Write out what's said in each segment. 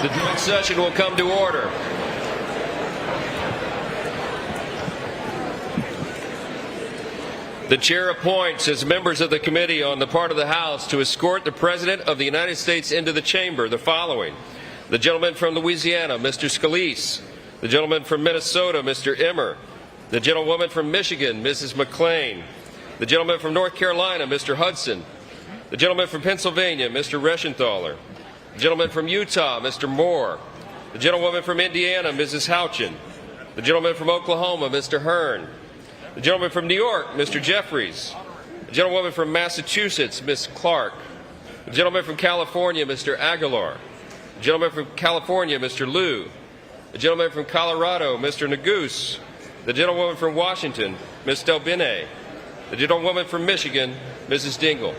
The joint session will come to order. The chair appoints as members of the committee on the part of the House to escort the President of the United States into the chamber the following: the gentleman from Louisiana, Mr. Scalise; the gentleman from Minnesota, Mr. Emmer; the gentlewoman from Michigan, Mrs. McClain; the gentleman from North Carolina, Mr. Hudson; the gentleman from Pennsylvania, Mr. Reschenthaler; the gentleman from Utah, Mr. Moore; the gentlewoman from Indiana, Mrs. Houchin; the gentleman from Oklahoma, Mr. Hearn; the gentleman from New York, Mr. Jeffries; the gentlewoman from Massachusetts, Ms. Clark; the gentleman from California, Mr. Aguilar; the gentleman from California, Mr. Liu; the gentleman from Colorado, Mr. Neguse; the gentlewoman from Washington, Ms. Delbene; the gentlewoman from Michigan, Mrs. Dingell.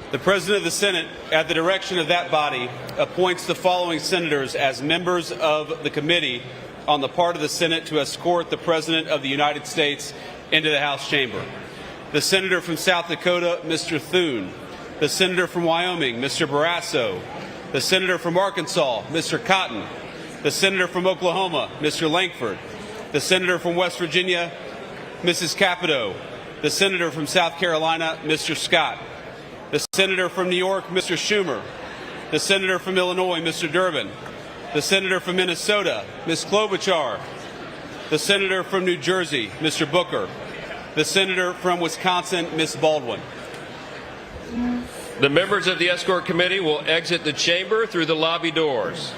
The President of the Senate, at the direction of that body, appoints the following senators as members of the committee on the part of the Senate to escort the President of the United States into the House chamber: the Senator from South Dakota, Mr. Thune; the Senator from Wyoming, Mr. Barrasso; the Senator from Arkansas, Mr. Cotton; the Senator from Oklahoma, Mr. Lankford; the Senator from West Virginia, Mrs. Capito; the Senator from South Carolina, Mr. Scott; the Senator from New York, Mr. Schumer; the Senator from Illinois, Mr. Durbin; the Senator from Minnesota, Ms. Klobuchar; the Senator from New Jersey, Mr. Booker; the Senator from Wisconsin, Ms. Baldwin. The members of the escort committee will exit the chamber through the lobby doors.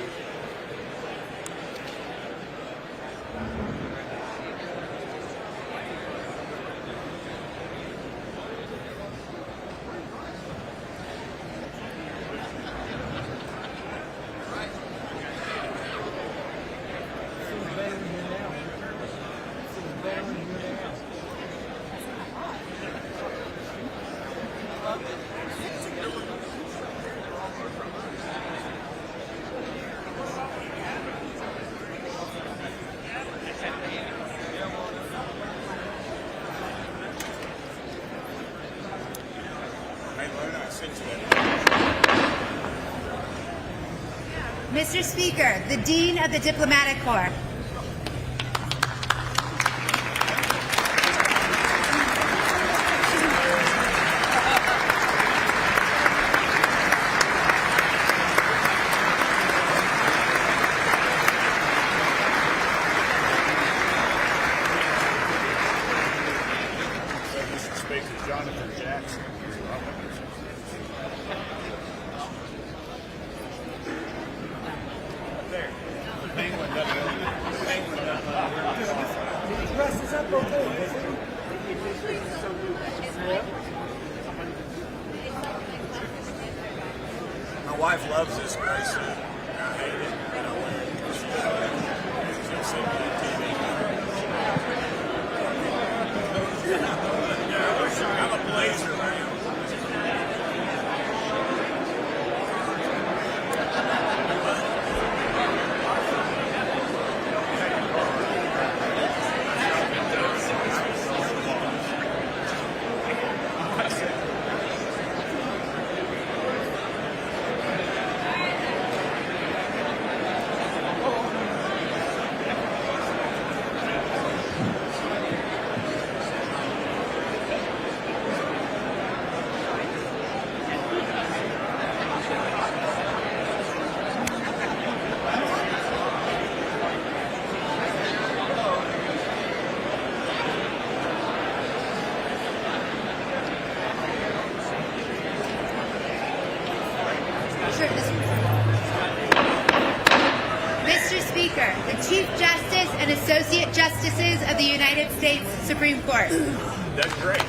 Mr. Speaker, the Dean of the Diplomatic Corps. Mr. Speaker, Jonathan Jackson. My wife loves this gray suit. I hate it. I don't wear it. She'll see me on TV. I'm a blazer, man. Mr. Speaker, the Chief Justice and Associate Justices of the United States Supreme Court. That's great.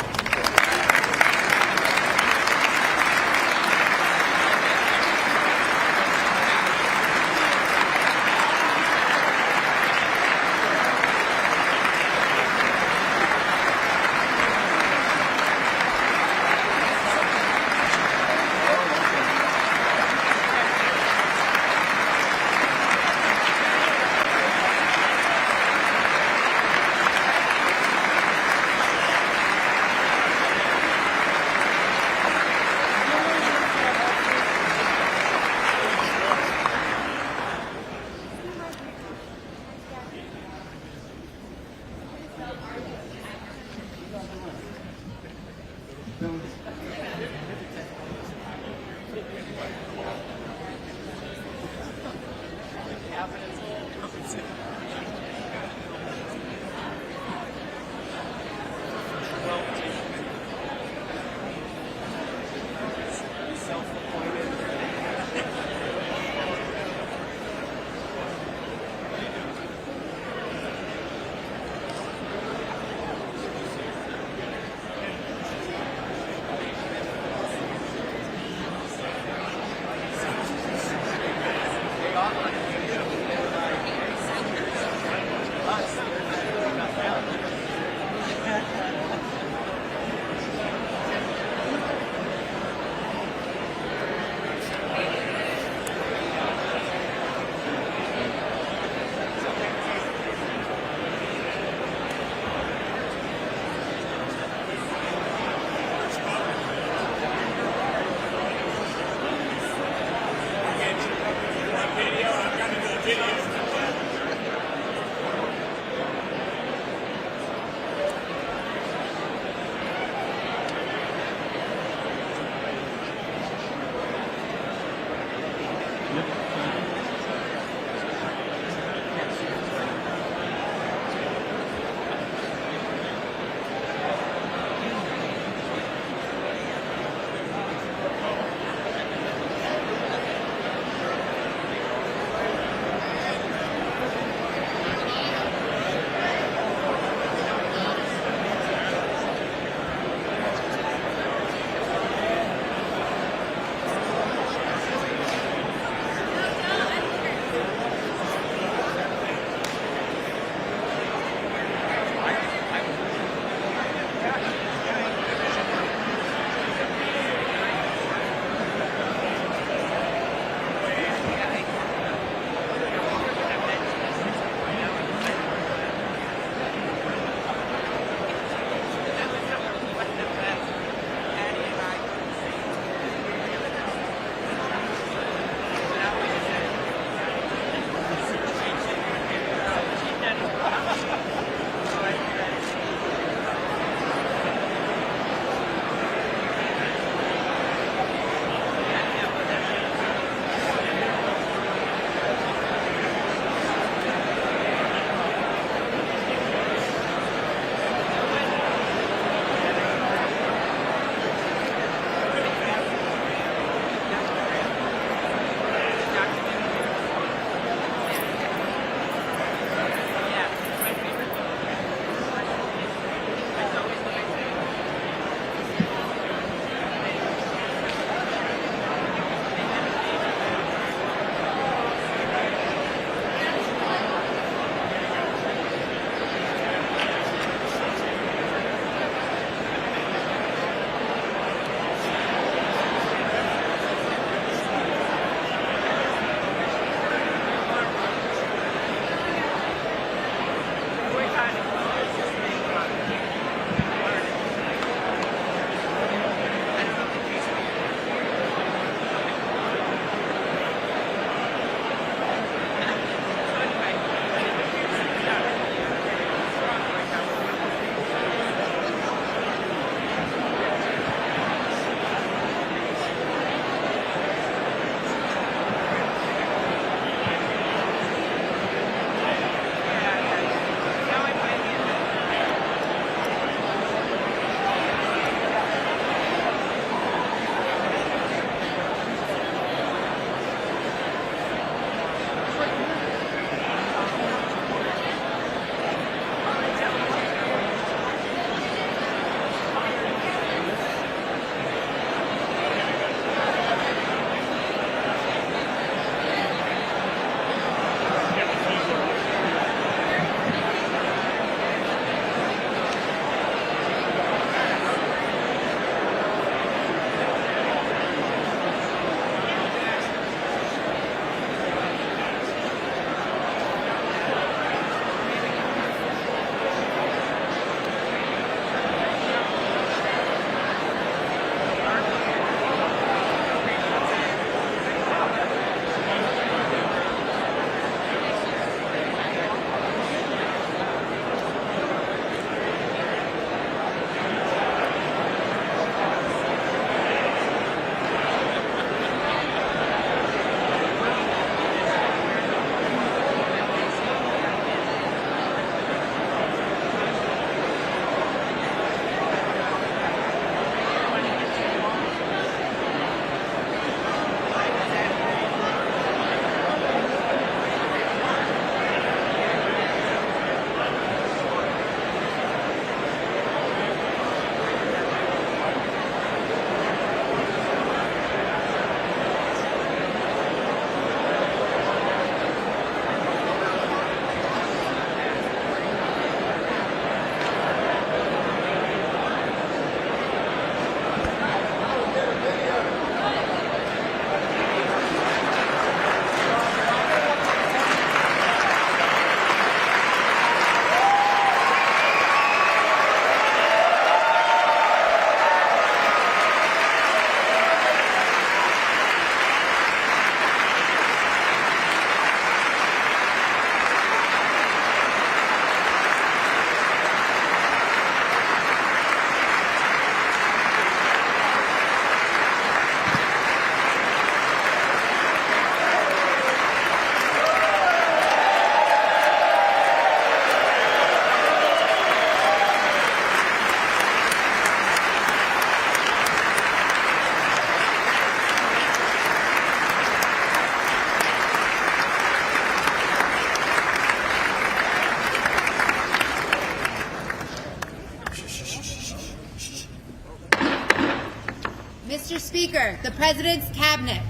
Speaker, the President's Cabinet.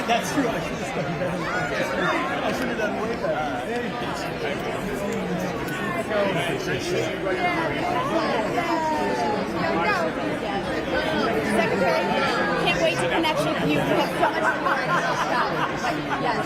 That's true. I should have done way better. Secretary, can't wait to connect with you. You have so much fun. Yes.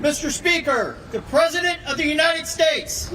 Mr. Speaker, the President of the United States.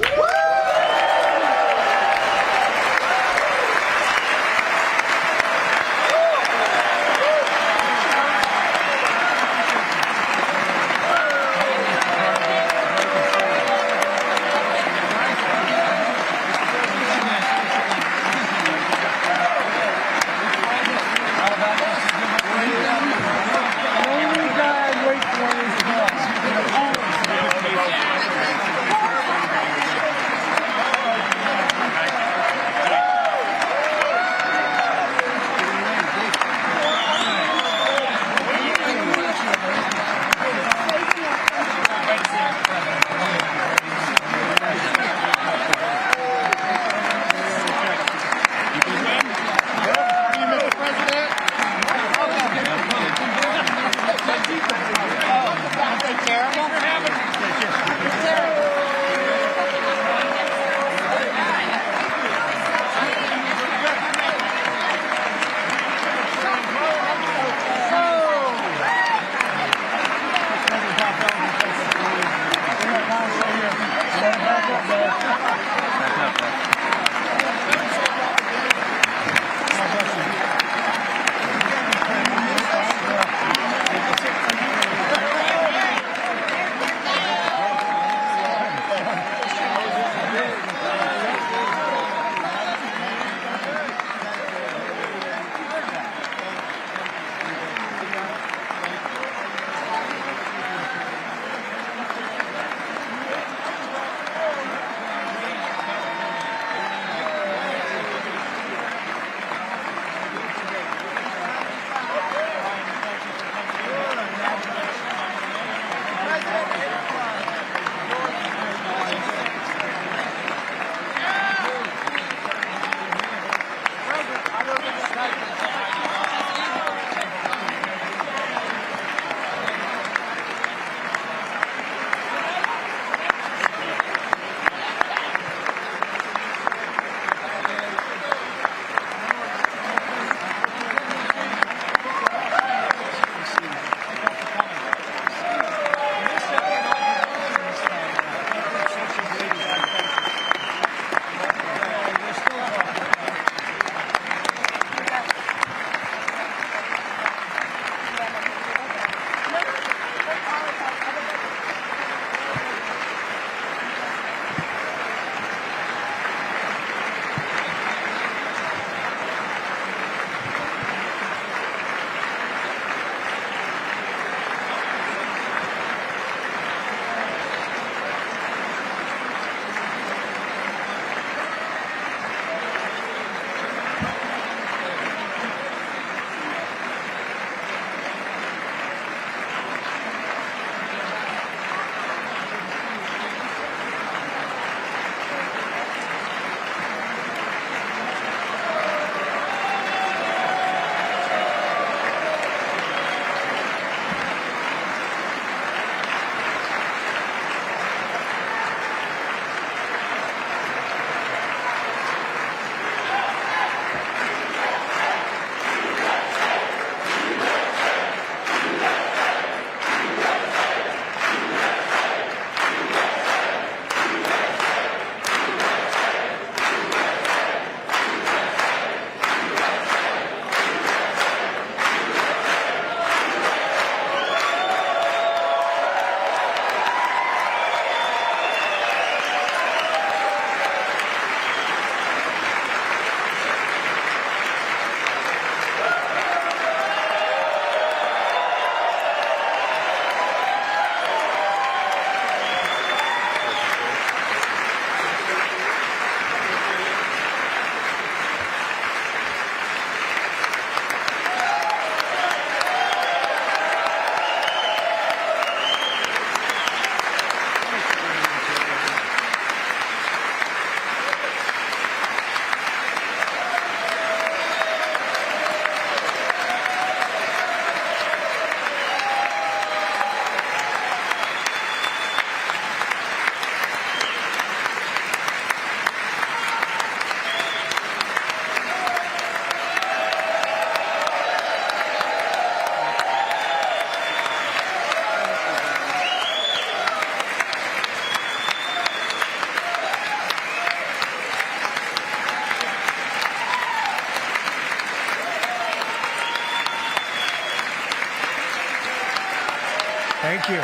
Thank you.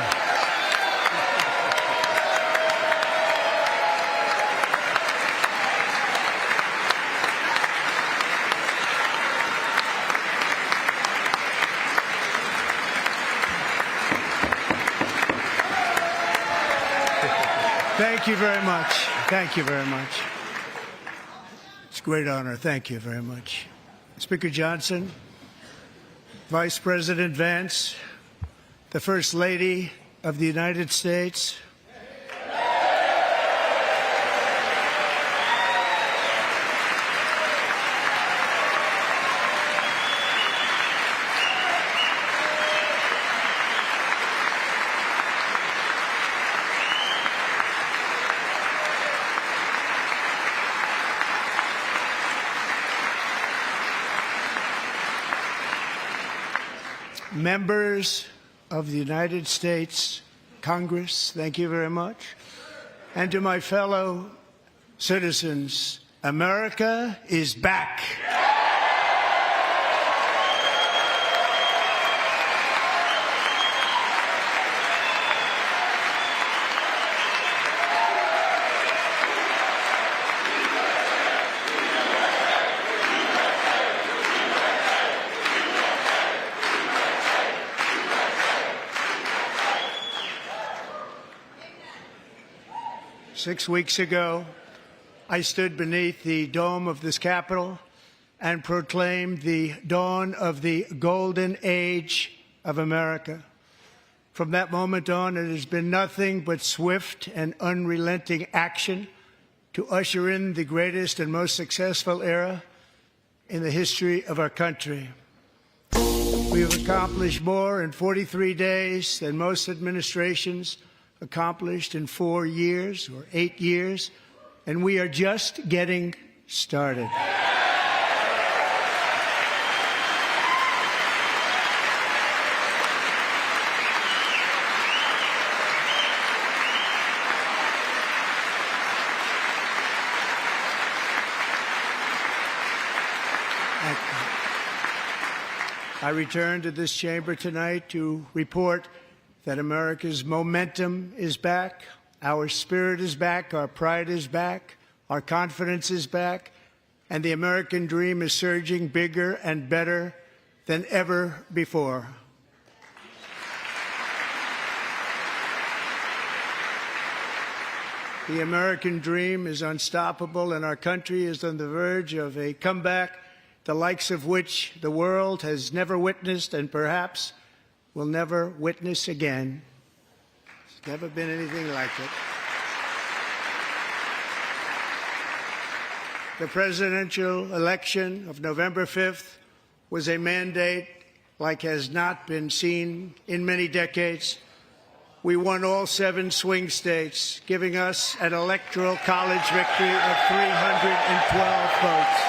Thank you very much. Thank you very much. It's a great honor. Thank you very much. Speaker Johnson, Vice President Vance, the First Lady of the United States, members of the United States Congress, thank you very much. And to my fellow citizens, America is back. 6 weeks ago, I stood beneath the dome of this Capitol and proclaimed the dawn of the golden age of America. From that moment on, it has been nothing but swift and unrelenting action to usher in the greatest and most successful era in the history of our country. We have accomplished more in 43 days than most administrations accomplished in 4 years or 8 years, and we are just getting started. I return to this chamber tonight to report that America's momentum is back, our spirit is back, our pride is back, our confidence is back, and the American dream is surging bigger and better than ever before. The American dream is unstoppable, and our country is on the verge of a comeback, the likes of which the world has never witnessed and perhaps will never witness again. There's never been anything like it. The presidential election of November 5th was a mandate like has not been seen in many decades. We won all 7 swing states, giving us an electoral college victory of 312 votes.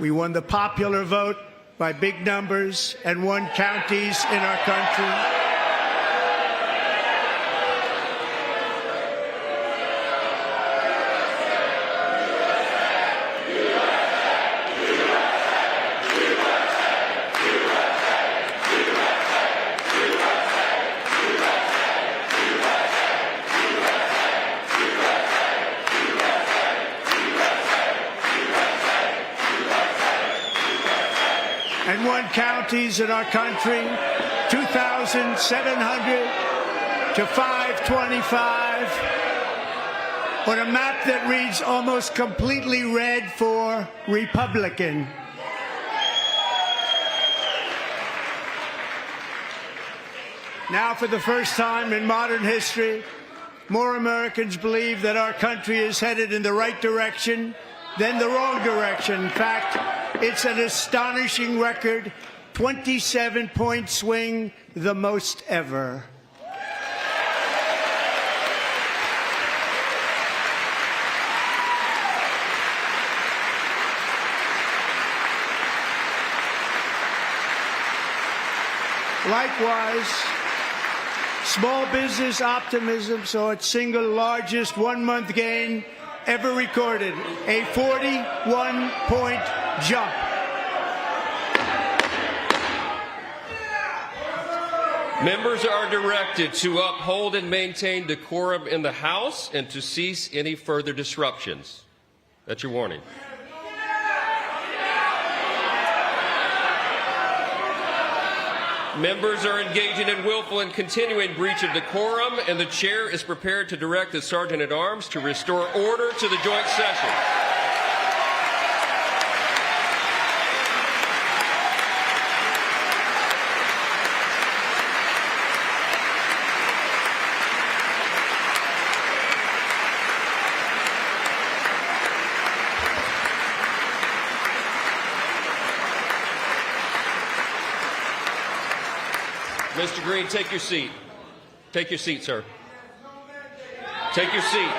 We won the popular vote by big numbers and won counties in our country. And won counties in our country, 2,700 to 525, on a map that reads almost completely red for Republican. Now, for the first time in modern history, more Americans believe that our country is headed in the right direction than the wrong direction. In fact, it's an astonishing record, 27-point swing, the most ever. Small business optimism saw its single largest one-month gain ever recorded, a 41-point jump. Members are directed to uphold and maintain decorum in the House and to cease any further disruptions. That's your warning. Members are engaging in willful and continuing breach of decorum, and the chair is prepared to direct the Sergeant-at-Arms to restore order to the joint session. Mr. Green, take your seat. Take your seat, sir. Take your seat.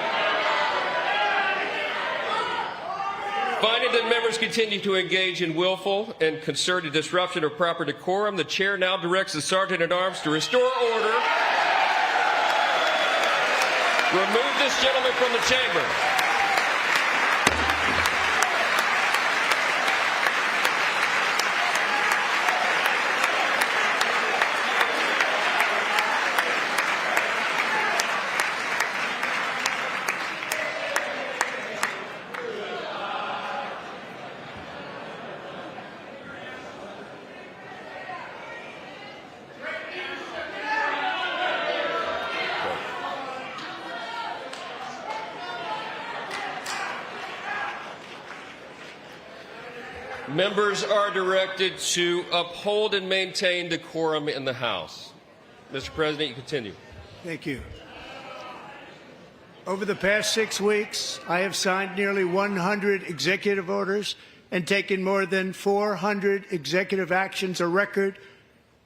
Finding that members continue to engage in willful and concerted disruption of proper decorum, the chair now directs the Sergeant-at-Arms to restore order. Remove this gentleman from the chamber. Members are directed to uphold and maintain decorum in the House. Mr. President, you continue. Thank you. Over the past 6 weeks, I have signed nearly 100 executive orders and taken more than 400 executive actions, a record,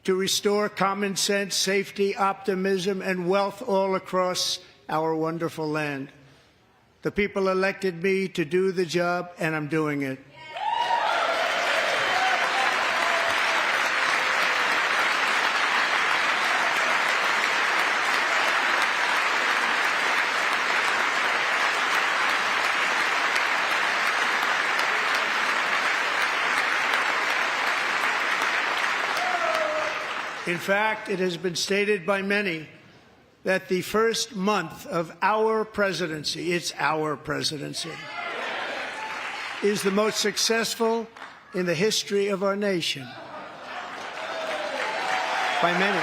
to restore common sense, safety, optimism, and wealth all across our wonderful land. The people elected me to do the job, and I'm doing it. In fact, it has been stated by many that the first month of our presidency, it's our presidency, is the most successful in the history of our nation. By many.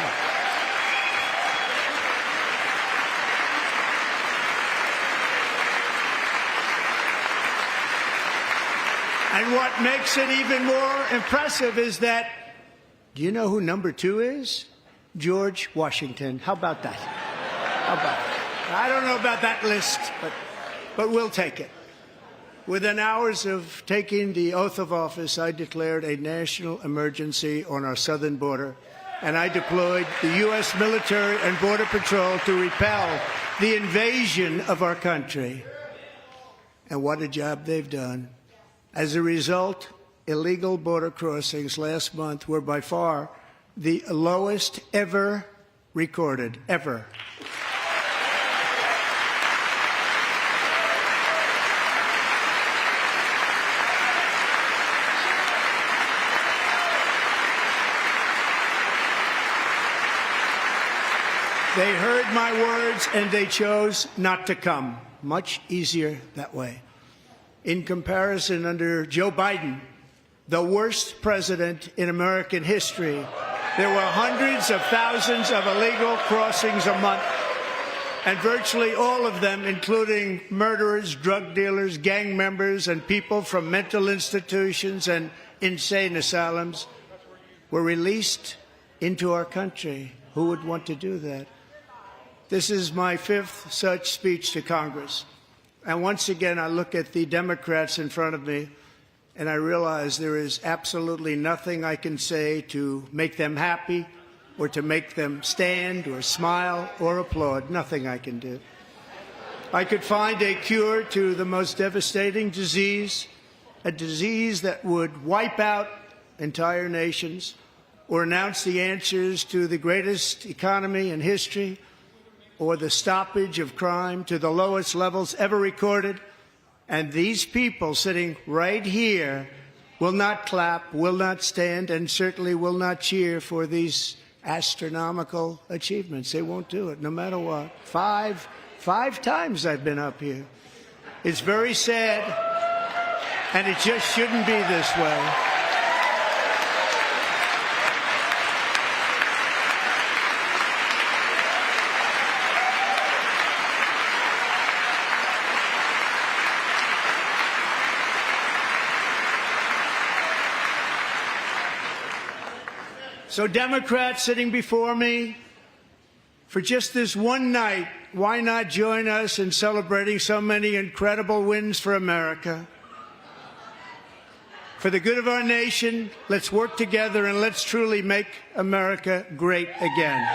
And what makes it even more impressive is that, do you know who number 2 is? George Washington. How about that? How about that? I don't know about that list, but we'll take it. Within hours of taking the oath of office, I declared a national emergency on our southern border, and I deployed the U.S. military and Border Patrol to repel the invasion of our country. And what a job they've done. As a result, illegal border crossings last month were by far the lowest ever recorded, ever. They heard my words and they chose not to come. Much easier that way. In comparison, under Joe Biden, the worst president in American history, there were hundreds of thousands of illegal crossings a month, and virtually all of them, including murderers, drug dealers, gang members, and people from mental institutions and insane asylums, were released into our country. Who would want to do that? This is my 5th such speech to Congress. And once again, I look at the Democrats in front of me, and I realize there is absolutely nothing I can say to make them happy or to make them stand or smile or applaud. Nothing I can do. I could find a cure to the most devastating disease, a disease that would wipe out entire nations, or announce the answers to the greatest economy in history or the stoppage of crime to the lowest levels ever recorded. And these people sitting right here will not clap, will not stand, and certainly will not cheer for these astronomical achievements. They won't do it, no matter what. Five times I've been up here. It's very sad, and it just shouldn't be this way. So Democrats sitting before me, for just this one night, why not join us in celebrating so many incredible wins for America? For the good of our nation, let's work together and let's truly make America great again.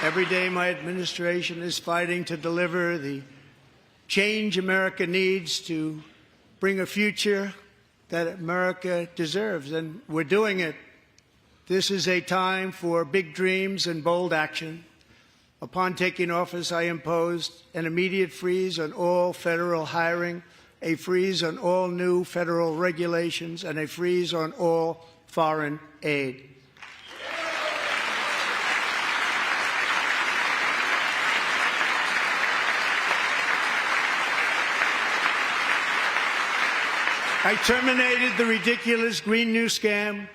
Every day my administration is fighting to deliver the change America needs to bring a future that America deserves, and we're doing it. This is a time for big dreams and bold action. Upon taking office, I imposed an immediate freeze on all federal hiring, a freeze on all new federal regulations, and a freeze on all foreign aid. I terminated the ridiculous Green New Scam.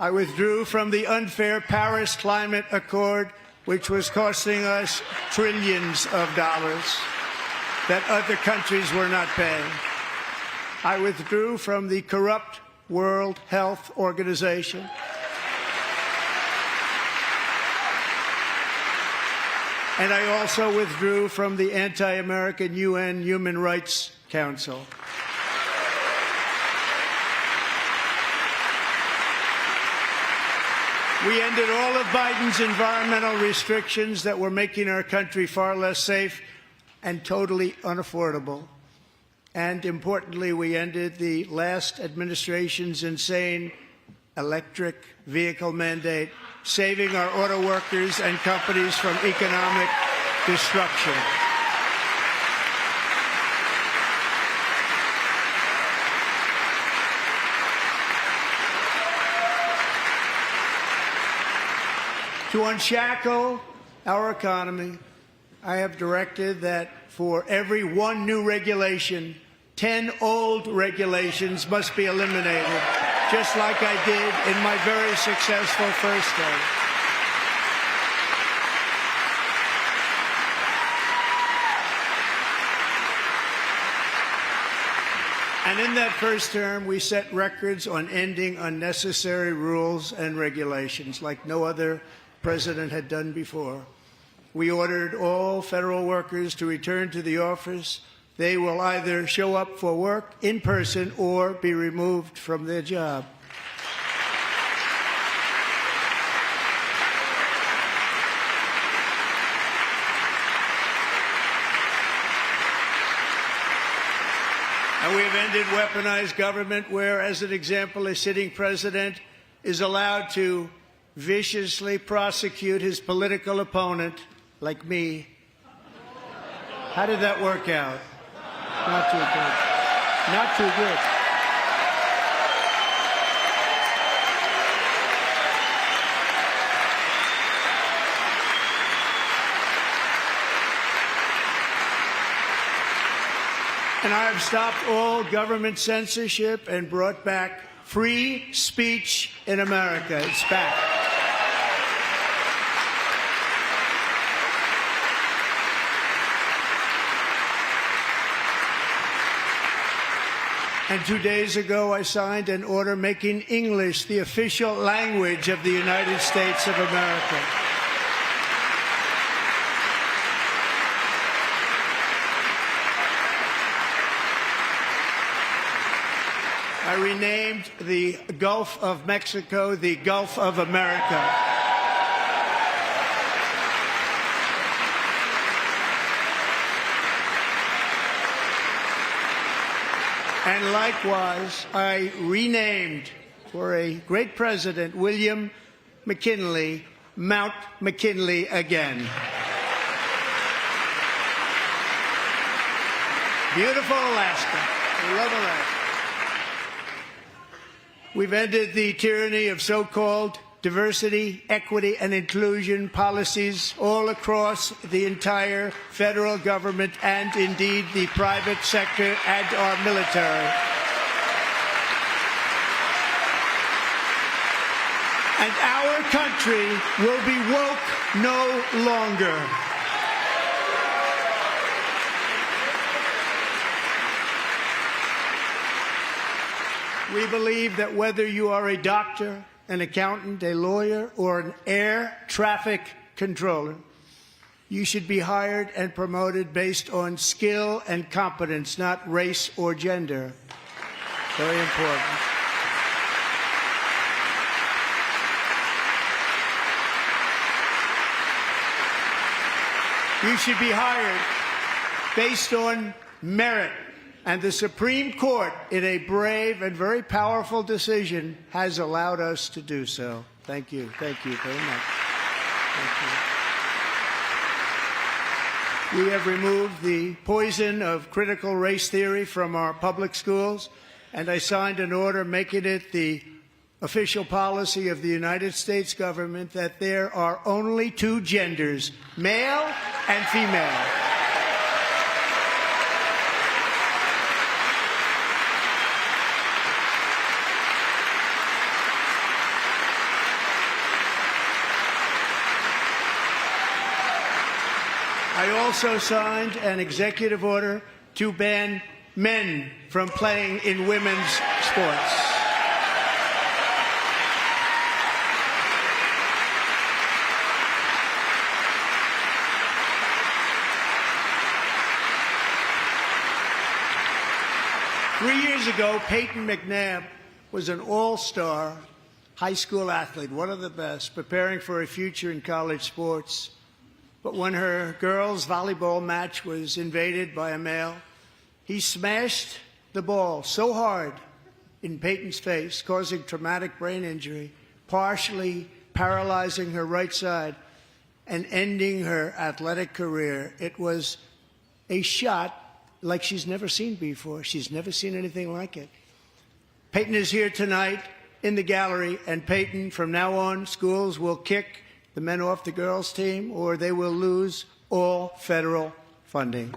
I withdrew from the unfair Paris Climate Accord, which was costing us trillions of dollars that other countries were not paying. I withdrew from the corrupt World Health Organization. And I also withdrew from the anti-American UN Human Rights Council. We ended all of Biden's environmental restrictions that were making our country far less safe and totally unaffordable. And importantly, we ended the last administration's insane electric vehicle mandate, saving our auto workers and companies from economic destruction. To unshackle our economy, I have directed that for every one new regulation, 10 old regulations must be eliminated, just like I did in my very successful first day. And in that first term, we set records on ending unnecessary rules and regulations like no other president had done before. We ordered all federal workers to return to the office. They will either show up for work in person or be removed from their job. And we have ended weaponized government where, as an example, a sitting president is allowed to viciously prosecute his political opponent, like me. How did that work out? Not too good. Not too good. And I have stopped all government censorship and brought back free speech in America. It's back. And 2 days ago, I signed an order making English the official language of the United States of America. I renamed the Gulf of Mexico the Gulf of America. And likewise, I renamed, for a great president, William McKinley, Mount McKinley again. Beautiful Alaska. We love Alaska. We've ended the tyranny of so-called diversity, equity, and inclusion policies all across the entire federal government and indeed the private sector and our military. And our country will be woke no longer. We believe that whether you are a doctor, an accountant, a lawyer, or an air traffic controller, you should be hired and promoted based on skill and competence, not race or gender. Very important. You should be hired based on merit. And the Supreme Court, in a brave and very powerful decision, has allowed us to do so. Thank you. Thank you very much. Thank you. We have removed the poison of critical race theory from our public schools, and I signed an order making it the official policy of the United States government that there are only two genders, male and female. I also signed an executive order to ban men from playing in women's sports. Three years ago, Peyton McNabb was an all-star high school athlete, one of the best, preparing for a future in college sports. But when her girls' volleyball match was invaded by a male, he smashed the ball so hard in Peyton's face, causing traumatic brain injury, partially paralyzing her right side, and ending her athletic career. It was a shot like she's never seen before. She's never seen anything like it. Peyton is here tonight in the gallery, and Peyton, from now on, schools will kick the men off the girls' team, or they will lose all federal funding.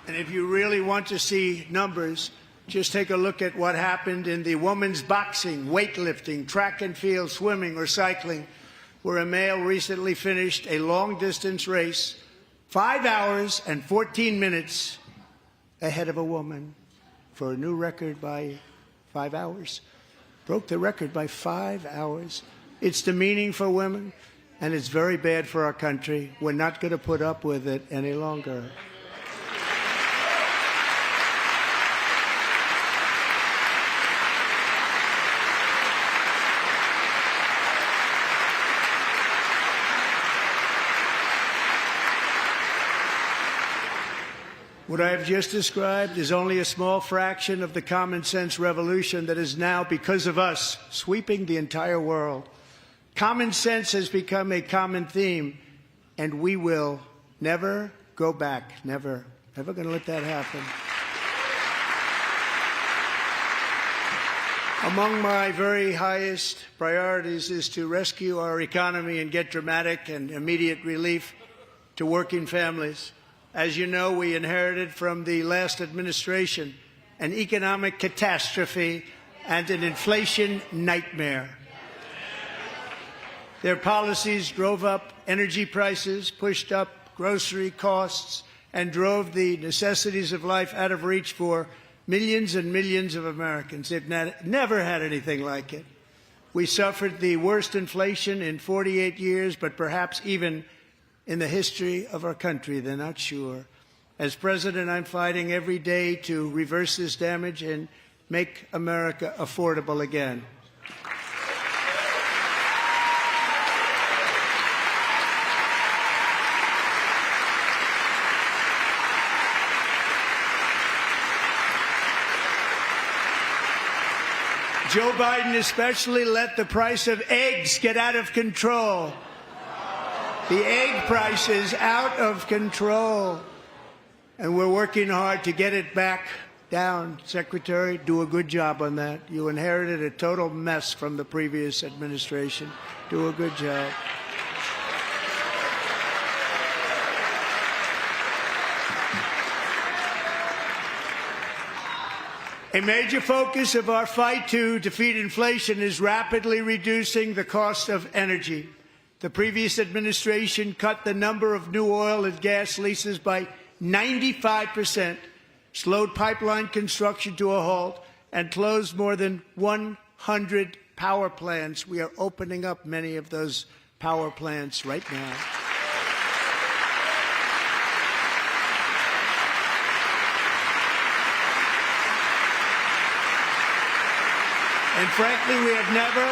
And if you really want to see numbers, just take a look at what happened in the women's boxing, weightlifting, track and field, swimming, or cycling, where a male recently finished a long-distance race 5 hours and 14 minutes ahead of a woman for a new record by 5 hours. Broke the record by 5 hours. It's demeaning for women, and it's very bad for our country. We're not going to put up with it any longer. What I have just described is only a small fraction of the common sense revolution that is now, because of us, sweeping the entire world. Common sense has become a common theme, and we will never go back. Never. Never going to let that happen. Among my very highest priorities is to rescue our economy and get dramatic and immediate relief to working families. As you know, we inherited from the last administration an economic catastrophe and an inflation nightmare. Their policies drove up energy prices, pushed up grocery costs, and drove the necessities of life out of reach for millions and millions of Americans. They've never had anything like it. We suffered the worst inflation in 48 years, but perhaps even in the history of our country. They're not sure. As president, I'm fighting every day to reverse this damage and make America affordable again. Joe Biden especially let the price of eggs get out of control. The egg price is out of control. And we're working hard to get it back down. Secretary, do a good job on that. You inherited a total mess from the previous administration. Do a good job. A major focus of our fight to defeat inflation is rapidly reducing the cost of energy. The previous administration cut the number of new oil and gas leases by 95%, slowed pipeline construction to a halt, and closed more than 100 power plants. We are opening up many of those power plants right now. And frankly, we have never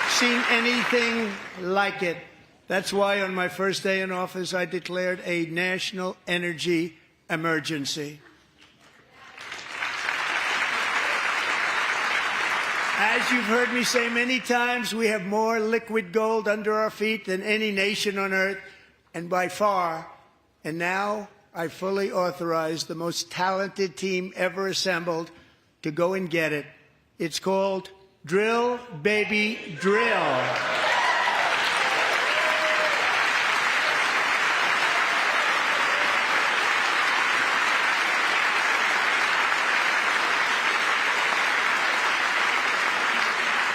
seen anything like it. That's why on my first day in office, I declared a national energy emergency. As you've heard me say many times, we have more liquid gold under our feet than any nation on earth, and by far. And now I fully authorize the most talented team ever assembled to go and get it. It's called Drill, Baby, Drill.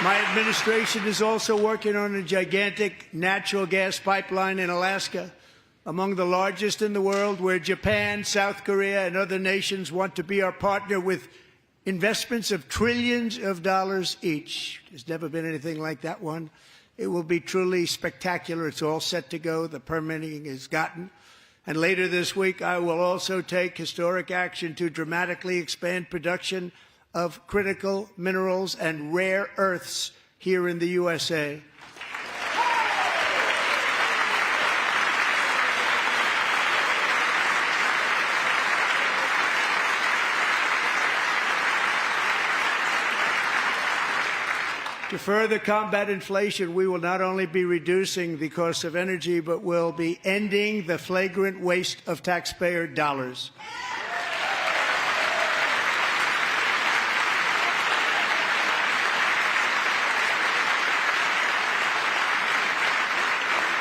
My administration is also working on a gigantic natural gas pipeline in Alaska, among the largest in the world, where Japan, South Korea, and other nations want to be our partner with investments of trillions of dollars each. There's never been anything like that one. It will be truly spectacular. It's all set to go. The permitting is gotten. And later this week, I will also take historic action to dramatically expand production of critical minerals and rare earths here in the USA. To further combat inflation, we will not only be reducing the cost of energy, but will be ending the flagrant waste of taxpayer dollars.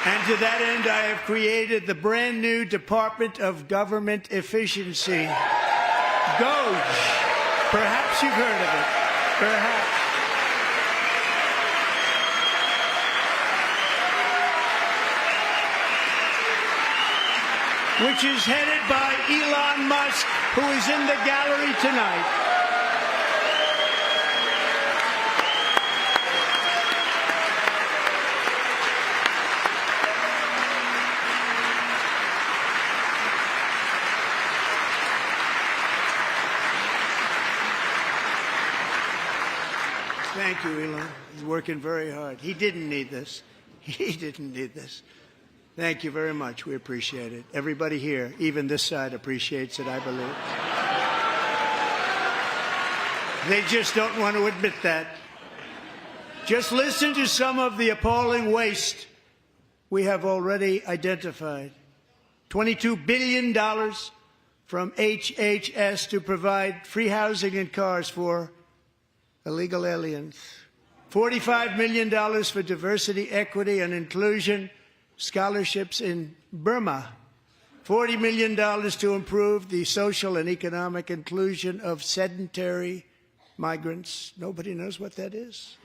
And to that end, I have created the brand new Department of Government Efficiency, DOGE. Perhaps you've heard of it. Perhaps. Which is headed by Elon Musk, who is in the gallery tonight. Thank you, Elon. He's working very hard. He didn't need this. He didn't need this. Thank you very much. We appreciate it. Everybody here, even this side, appreciates it, I believe. They just don't want to admit that. Just listen to some of the appalling waste we have already identified. $22 billion from HHS to provide free housing and cars for illegal aliens. $45 million for diversity, equity, and inclusion scholarships in Burma. $40 million to improve the social and economic inclusion of sedentary migrants. Nobody knows what that is.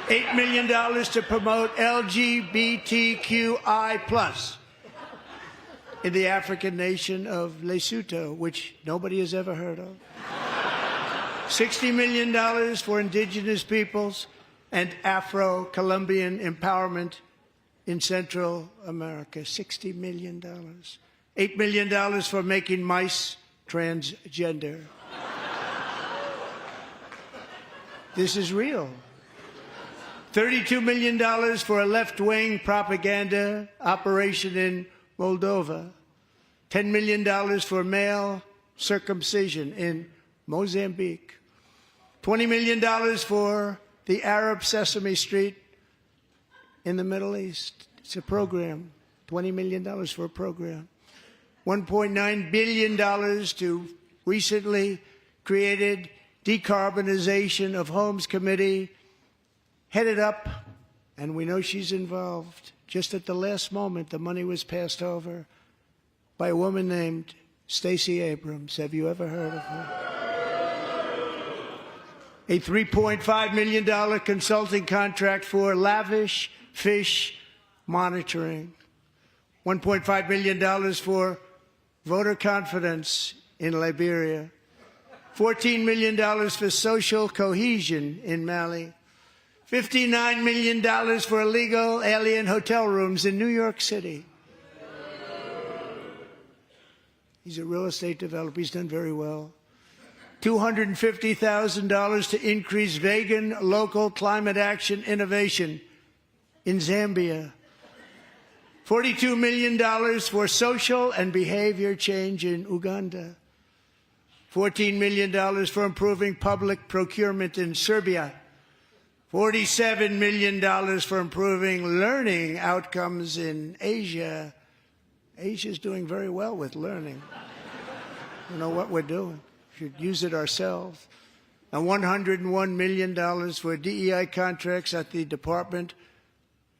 $8 million to promote LGBTQI+ in the African nation of Lesotho, which nobody has ever heard of. $60 million for indigenous peoples and Afro-Colombian empowerment in Central America. $60 million. $8 million for making mice transgender. This is real. $32 million for a left-wing propaganda operation in Moldova. $10 million for male circumcision in Mozambique. $20 million for the Arab Sesame Street in the Middle East. It's a program. $20 million for a program. $1.9 billion to recently created Decarbonization of Homes Committee, headed up, and we know she's involved. Just at the last moment, the money was passed over by a woman named Stacey Abrams. Have you ever heard of her? A $3.5 million consulting contract for lavish fish monitoring. $1.5 million for voter confidence in Liberia. $14 million for social cohesion in Mali. $59 million for illegal alien hotel rooms in New York City. He's a real estate developer. He's done very well. $250,000 to increase vegan local climate action innovation in Zambia. $42 million for social and behavior change in Uganda. $14 million for improving public procurement in Serbia. $47 million for improving learning outcomes in Asia. Asia's doing very well with learning. You know what we're doing. We should use it ourselves. And $101 million for DEI contracts at the Department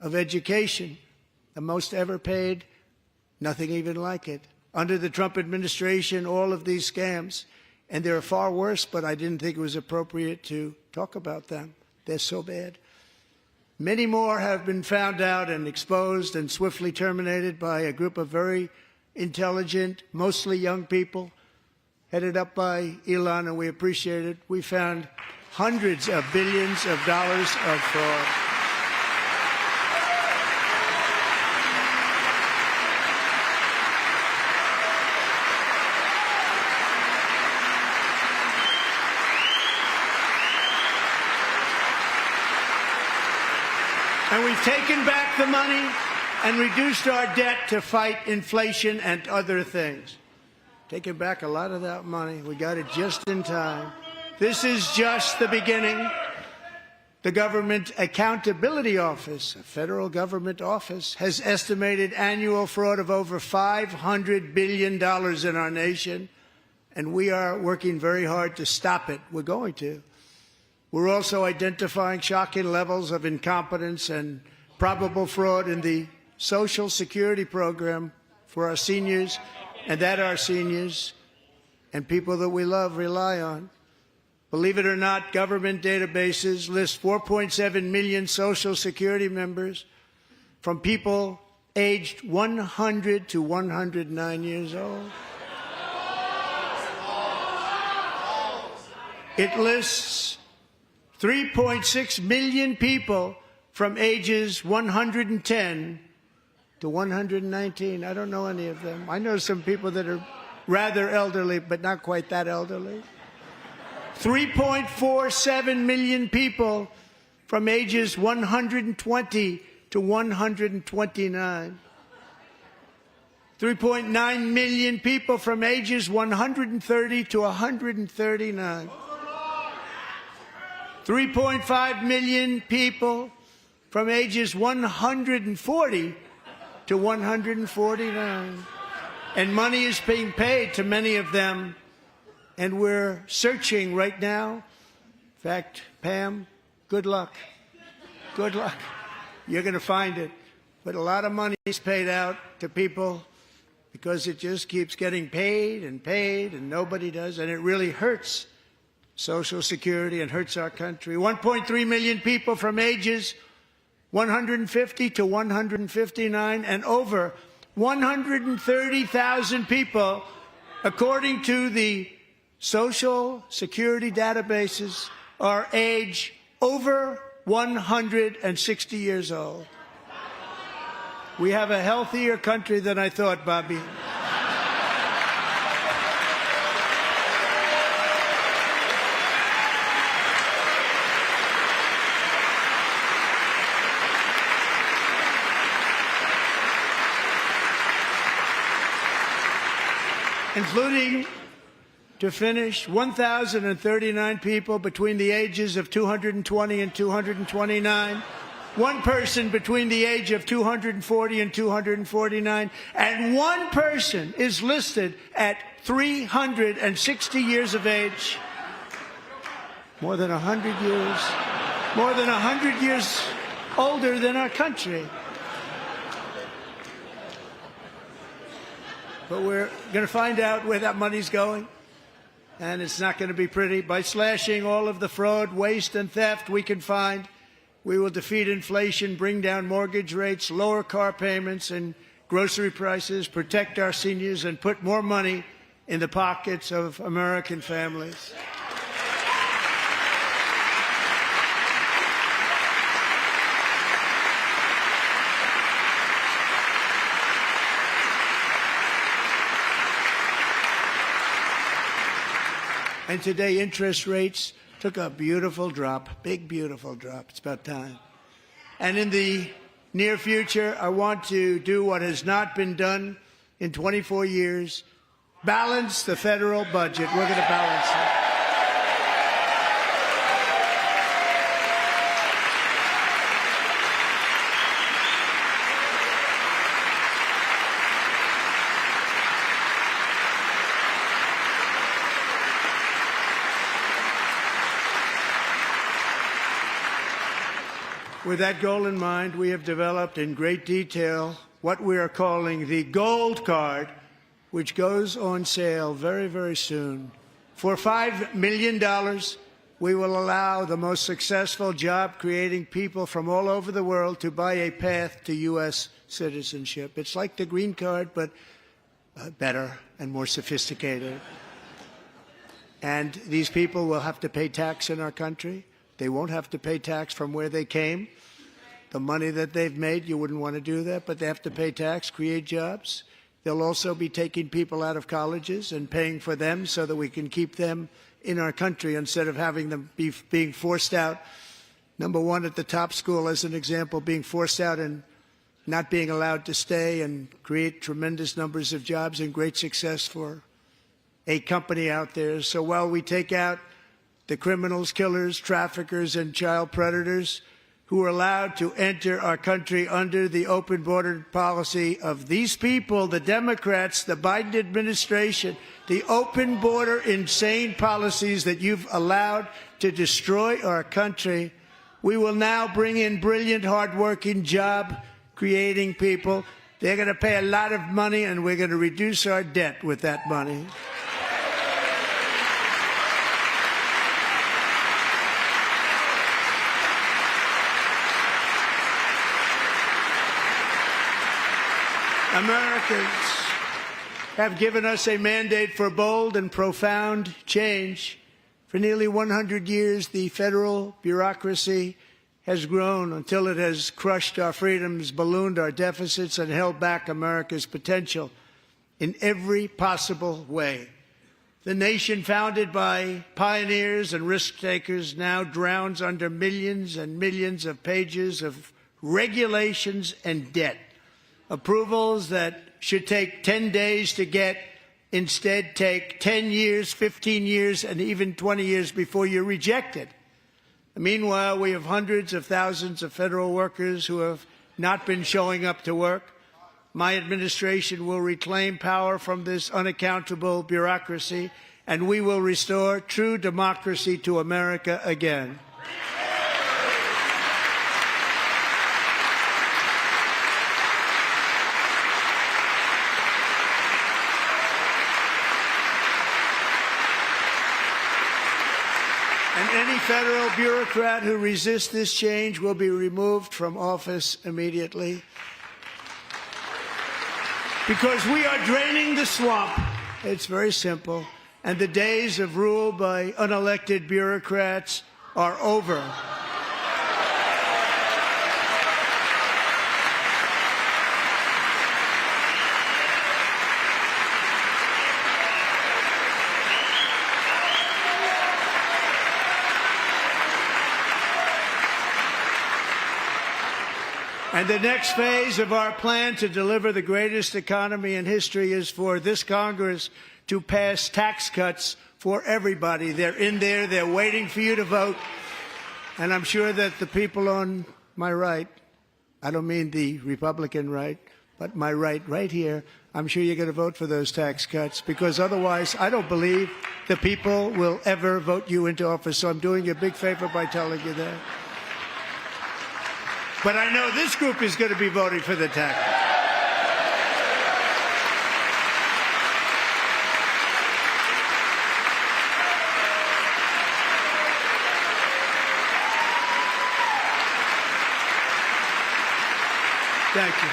of Education. The most ever paid, nothing even like it. Under the Trump administration, all of these scams, and they're far worse, but I didn't think it was appropriate to talk about them. They're so bad. Many more have been found out and exposed and swiftly terminated by a group of very intelligent, mostly young people, headed up by Elon, and we appreciate it. We found hundreds of billions of dollars of fraud. And we've taken back the money and reduced our debt to fight inflation and other things. Taken back a lot of that money. We got it just in time. This is just the beginning. The Government Accountability Office, a federal government office, has estimated annual fraud of over $500 billion in our nation, and we are working very hard to stop it. We're going to. We're also identifying shocking levels of incompetence and probable fraud in the Social Security program for our seniors, and that our seniors and people that we love rely on. Believe it or not, government databases list 4.7 million Social Security members from people aged 100 to 109 years old. It lists 3.6 million people from ages 110 to 119. I don't know any of them. I know some people that are rather elderly, but not quite that elderly. 3.47 million people from ages 120 to 129. 3.9 million people from ages 130 to 139. 3.5 million people from ages 140 to 149. And money is being paid to many of them, and we're searching right now. In fact, Pam, good luck. Good luck. You're going to find it. But a lot of money is paid out to people because it just keeps getting paid and nobody does, and it really hurts Social Security and hurts our country. 1.3 million people from ages 150 to 159, and over 130,000 people, according to the Social Security databases, are age over 160 years old. We have a healthier country than I thought, Bobby. Including, to finish, 1,039 people between the ages of 220 and 229, one person between the age of 240 and 249, and one person is listed at 360 years of age. More than 100 years older than our country. But we're going to find out where that money's going, and it's not going to be pretty. By slashing all of the fraud, waste, and theft we can find, we will defeat inflation, bring down mortgage rates, lower car payments and grocery prices, protect our seniors, and put more money in the pockets of American families. And today, interest rates took a beautiful drop, big, beautiful drop. It's about time. And in the near future, I want to do what has not been done in 24 years, balance the federal budget. We're going to balance it. With that goal in mind, we have developed in great detail what we are calling the Gold Card, which goes on sale very, very soon. For $5 million, we will allow the most successful job-creating people from all over the world to buy a path to U.S. citizenship. It's like the green card, but better and more sophisticated. And these people will have to pay tax in our country. They won't have to pay tax from where they came. The money that they've made, you wouldn't want to do that, but they have to pay tax, create jobs. They'll also be taking people out of colleges and paying for them so that we can keep them in our country instead of having them being forced out. Number one, at the top school, as an example, being forced out and not being allowed to stay and create tremendous numbers of jobs and great success for a company out there. So while we take out the criminals, killers, traffickers, and child predators who are allowed to enter our country under the open border policy of these people, the Democrats, the Biden administration, the open border insane policies that you've allowed to destroy our country, we will now bring in brilliant, hardworking, job-creating people. They're going to pay a lot of money, and we're going to reduce our debt with that money. Americans have given us a mandate for bold and profound change. For nearly 100 years, the federal bureaucracy has grown until it has crushed our freedoms, ballooned our deficits, and held back America's potential in every possible way. The nation founded by pioneers and risk-takers now drowns under millions and millions of pages of regulations and debt. Approvals that should take 10 days to get instead take 10 years, 15 years, and even 20 years before you're rejected. Meanwhile, we have hundreds of thousands of federal workers who have not been showing up to work. My administration will reclaim power from this unaccountable bureaucracy, and we will restore true democracy to America again. And any federal bureaucrat who resists this change will be removed from office immediately. Because we are draining the swamp. It's very simple. And the days of rule by unelected bureaucrats are over. And the next phase of our plan to deliver the greatest economy in history is for this Congress to pass tax cuts for everybody. They're in there. They're waiting for you to vote. And I'm sure that the people on my right, I don't mean the Republican right, but my right here, I'm sure you're going to vote for those tax cuts, because otherwise I don't believe the people will ever vote you into office. So I'm doing you a big favor by telling you that. But I know this group is going to be voting for the tax. Thank you.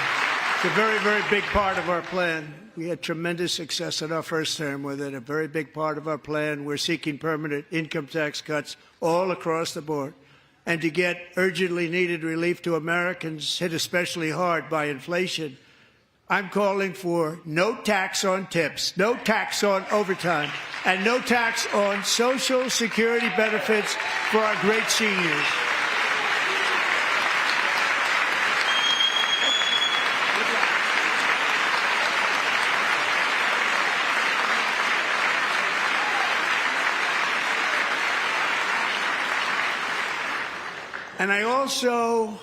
It's a very, very big part of our plan. We had tremendous success in our first term with it. A very big part of our plan. We're seeking permanent income tax cuts all across the board. And to get urgently needed relief to Americans hit especially hard by inflation, I'm calling for no tax on tips, no tax on overtime, and no tax on Social Security benefits for our great seniors. And I also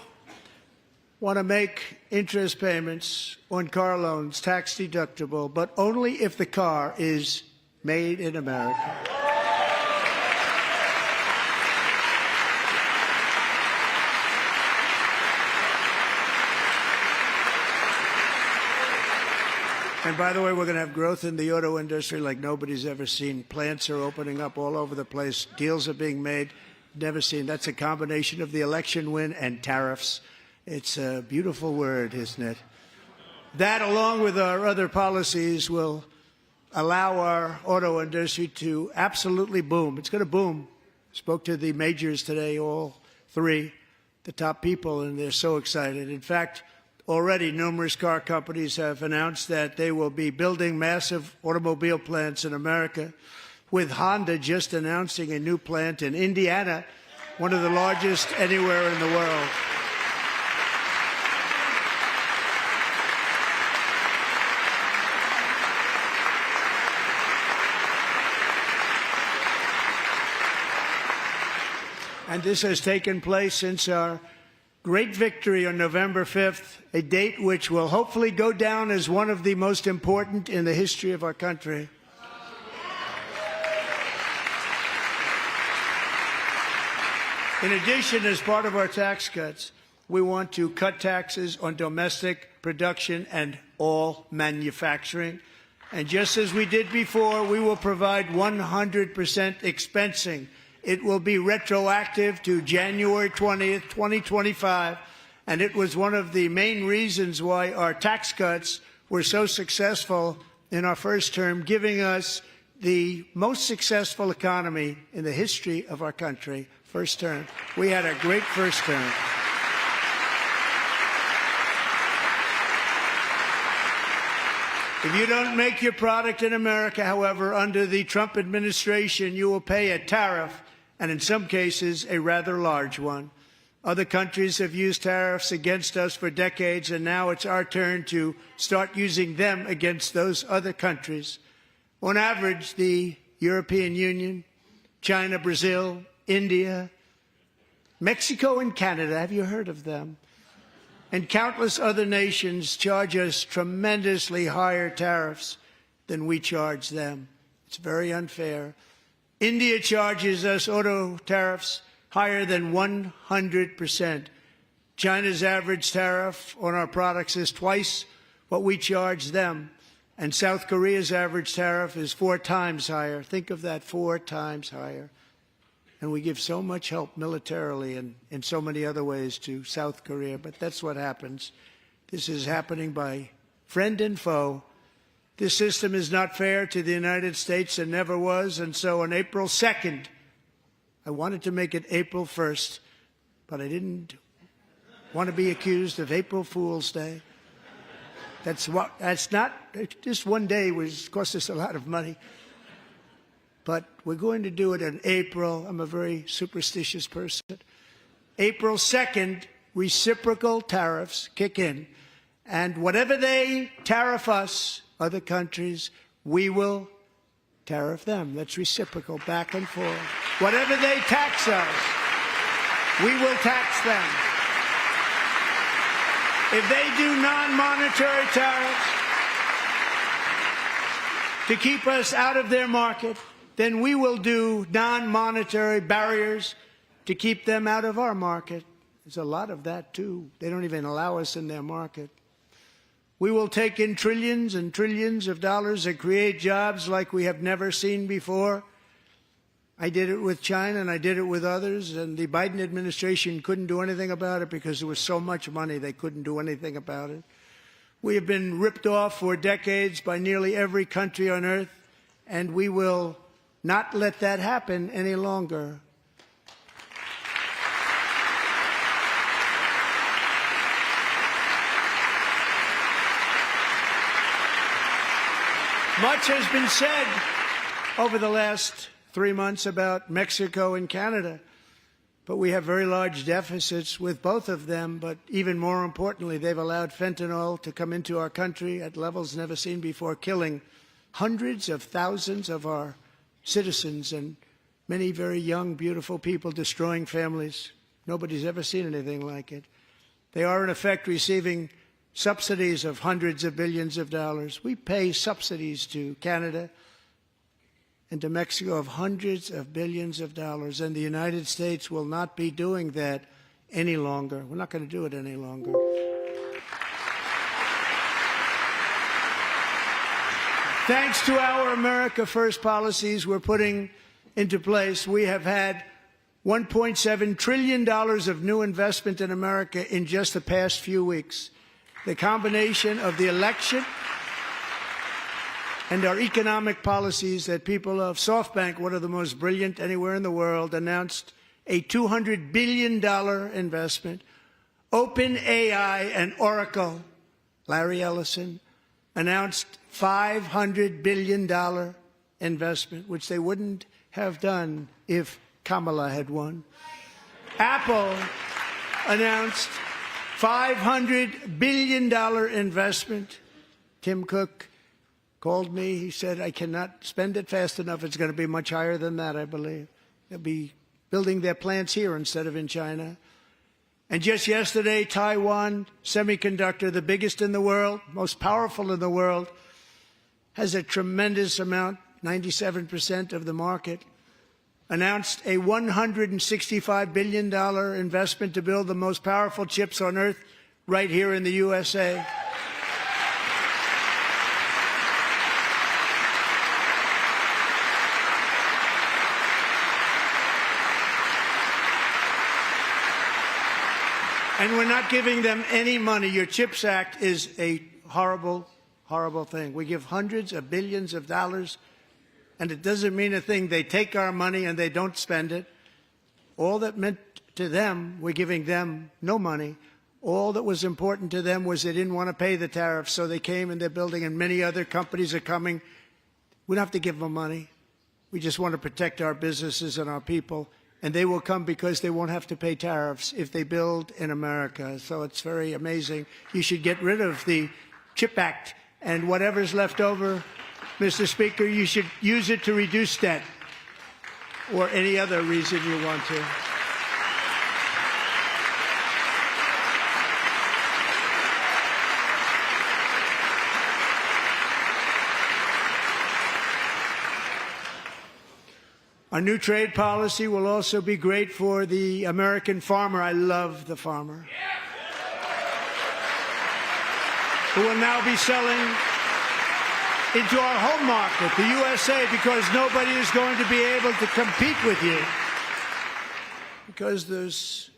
want to make interest payments on car loans tax deductible, but only if the car is made in America. And by the way, we're going to have growth in the auto industry like nobody's ever seen. Plants are opening up all over the place. Deals are being made. Never seen. That's a combination of the election win and tariffs. It's a beautiful word, isn't it? That, along with our other policies, will allow our auto industry to absolutely boom. It's going to boom. Spoke to the majors today, all three, the top people, and they're so excited. In fact, already numerous car companies have announced that they will be building massive automobile plants in America, with Honda just announcing a new plant in Indiana, one of the largest anywhere in the world. And this has taken place since our great victory on November 5th, a date which will hopefully go down as one of the most important in the history of our country. In addition, as part of our tax cuts, we want to cut taxes on domestic production and all manufacturing. And just as we did before, we will provide 100% expensing. It will be retroactive to January 20th, 2025. And it was one of the main reasons why our tax cuts were so successful in our first term, giving us the most successful economy in the history of our country. First term. We had a great first term. If you don't make your product in America, however, under the Trump administration, you will pay a tariff, and in some cases, a rather large one. Other countries have used tariffs against us for decades, and now it's our turn to start using them against those other countries. On average, the European Union, China, Brazil, India, Mexico, and Canada, have you heard of them? And countless other nations charge us tremendously higher tariffs than we charge them. It's very unfair. India charges us auto tariffs higher than 100%. China's average tariff on our products is twice what we charge them. And South Korea's average tariff is 4 times higher. Think of that, 4 times higher. And we give so much help militarily and in so many other ways to South Korea, but that's what happens. This is happening by friend and foe. This system is not fair to the United States and never was, and so on April 2nd, I wanted to make it April 1st, but I didn't want to be accused of April Fool's Day. That's not, just one day was cost us a lot of money. But we're going to do it in April. I'm a very superstitious person. April 2nd, reciprocal tariffs kick in. And whatever they tariff us, other countries, we will tariff them. That's reciprocal, back and forth. Whatever they tax us, we will tax them. If they do non-monetary tariffs to keep us out of their market, then we will do non-monetary barriers to keep them out of our market. There's a lot of that, too. They don't even allow us in their market. We will take in trillions and trillions of dollars and create jobs like we have never seen before. I did it with China and I did it with others, and the Biden administration couldn't do anything about it because there was so much money they couldn't do anything about it. We have been ripped off for decades by nearly every country on earth, and we will not let that happen any longer. Much has been said over the last 3 months about Mexico and Canada, but we have very large deficits with both of them. But even more importantly, they've allowed fentanyl to come into our country at levels never seen before, killing hundreds of thousands of our citizens and many very young, beautiful people, destroying families. Nobody's ever seen anything like it. They are, in effect, receiving subsidies of hundreds of billions of dollars. We pay subsidies to Canada and to Mexico of hundreds of billions of dollars, and the United States will not be doing that any longer. We're not going to do it any longer. Thanks to our America First policies we're putting into place, we have had $1.7 trillion of new investment in America in just the past few weeks. The combination of the election and our economic policies that people of SoftBank, one of the most brilliant anywhere in the world, announced a $200 billion investment. OpenAI and Oracle, Larry Ellison, announced $500 billion investment, which they wouldn't have done if Kamala had won. Apple announced $500 billion investment. Tim Cook called me. He said, I cannot spend it fast enough. It's going to be much higher than that, I believe. They'll be building their plants here instead of in China. And just yesterday, Taiwan Semiconductor, the biggest in the world, most powerful in the world, has a tremendous amount, 97% of the market, announced a $165 billion investment to build the most powerful chips on earth right here in the USA. And we're not giving them any money. Your CHIPS Act is a horrible, horrible thing. We give hundreds of billions of dollars, and it doesn't mean a thing. They take our money and they don't spend it. All that meant to them, we're giving them no money. All that was important to them was they didn't want to pay the tariffs, so they came and they're building, and many other companies are coming. We don't have to give them money. We just want to protect our businesses and our people. And they will come because they won't have to pay tariffs if they build in America. So it's very amazing. You should get rid of the CHIP Act, and whatever's left over, Mr. Speaker, you should use it to reduce debt or any other reason you want to. Our new trade policy will also be great for the American farmer. I love the farmer, who will now be selling into our home market, the USA, because nobody is going to be able to compete with you because there's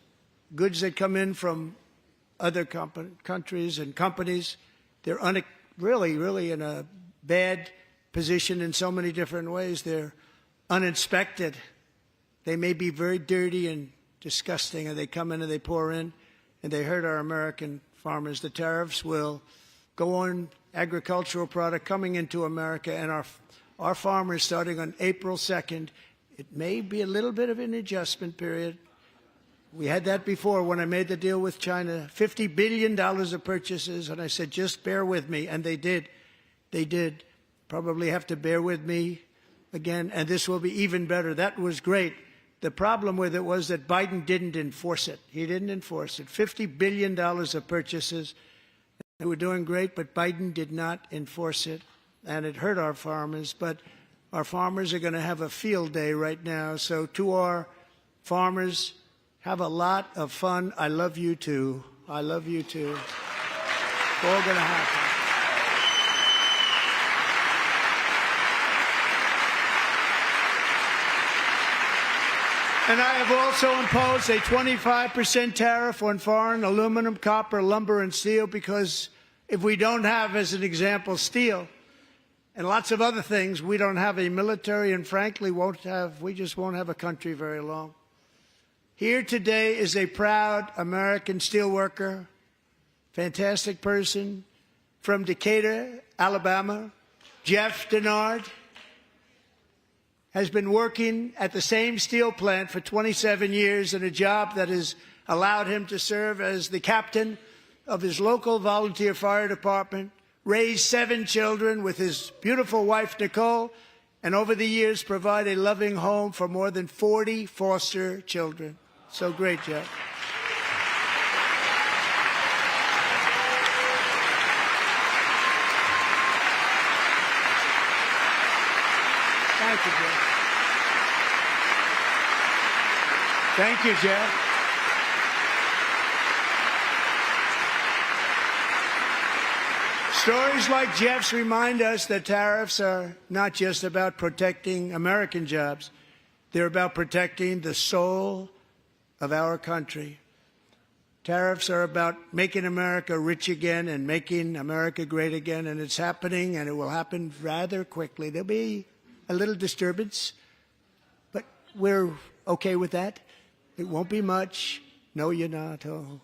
goods that come in from other countries and companies. They're really in a bad position in so many different ways. They're uninspected. They may be very dirty and disgusting, and they come in and they pour in, and they hurt our American farmers. The tariffs will go on agricultural product coming into America, and our farmers, starting on April 2nd, it may be a little bit of an adjustment period. We had that before when I made the deal with China, $50 billion of purchases, and I said, just bear with me, and they did. They did. Probably have to bear with me again, and this will be even better. That was great. The problem with it was that Biden didn't enforce it. He didn't enforce it. $50 billion of purchases. They were doing great, but Biden did not enforce it, and it hurt our farmers. But our farmers are going to have a field day right now. So to our farmers, have a lot of fun. I love you too. I love you too. It's all going to happen. And I have also imposed a 25% tariff on foreign aluminum, copper, lumber, and steel, because if we don't have, as an example, steel and lots of other things, we don't have a military, and frankly, we just won't have a country very long. Here today is a proud American steelworker, fantastic person from Decatur, Alabama, Jeff Denard. Has been working at the same steel plant for 27 years in a job that has allowed him to serve as the captain of his local volunteer fire department, raise 7 children with his beautiful wife, Nicole, and over the years provide a loving home for more than 40 foster children. So great, Jeff. Thank you, Jeff. Thank you, Jeff. Stories like Jeff's remind us that tariffs are not just about protecting American jobs. They're about protecting the soul of our country. Tariffs are about making America rich again and making America great again, and it's happening, and it will happen rather quickly. There'll be a little disturbance, but we're okay with that. It won't be much. No, you're not. Oh.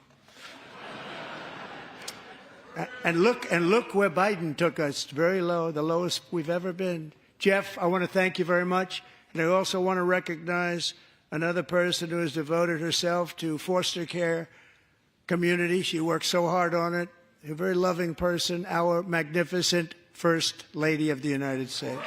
And look where Biden took us. Very low, the lowest we've ever been. Jeff, I want to thank you very much. And I also want to recognize another person who has devoted herself to foster care community. She works so hard on it. A very loving person, our magnificent First Lady of the United States.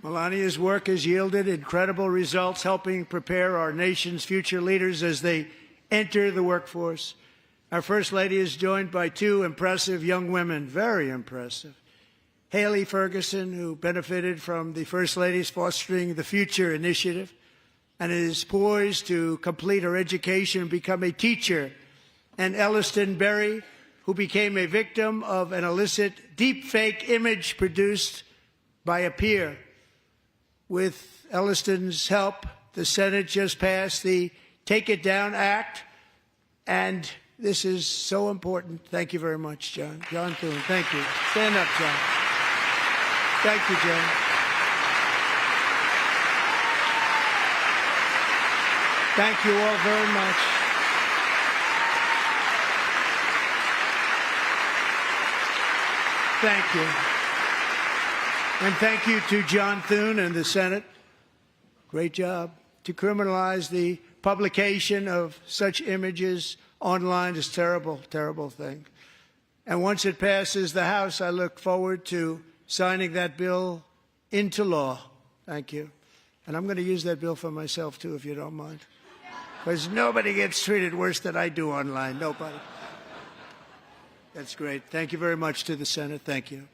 Melania's work has yielded incredible results, helping prepare our nation's future leaders as they enter the workforce. Our First Lady is joined by 2 impressive young women, very impressive. Haley Ferguson, who benefited from the First Lady's Fostering the Future initiative and is poised to complete her education and become a teacher. And Elliston Berry, who became a victim of an illicit deepfake image produced by a peer. With Elliston's help, the Senate just passed the Take It Down Act, and this is so important. Thank you very much, John. John Thune, thank you. Stand up, John. Thank you, John. Thank you all very much. Thank you. And thank you to John Thune and the Senate. Great job. To criminalize the publication of such images online is a terrible, terrible thing. And once it passes the House, I look forward to signing that bill into law. Thank you. And I'm going to use that bill for myself, too, if you don't mind. Because nobody gets treated worse than I do online. Nobody. That's great. Thank you very much to the Senate. Thank you.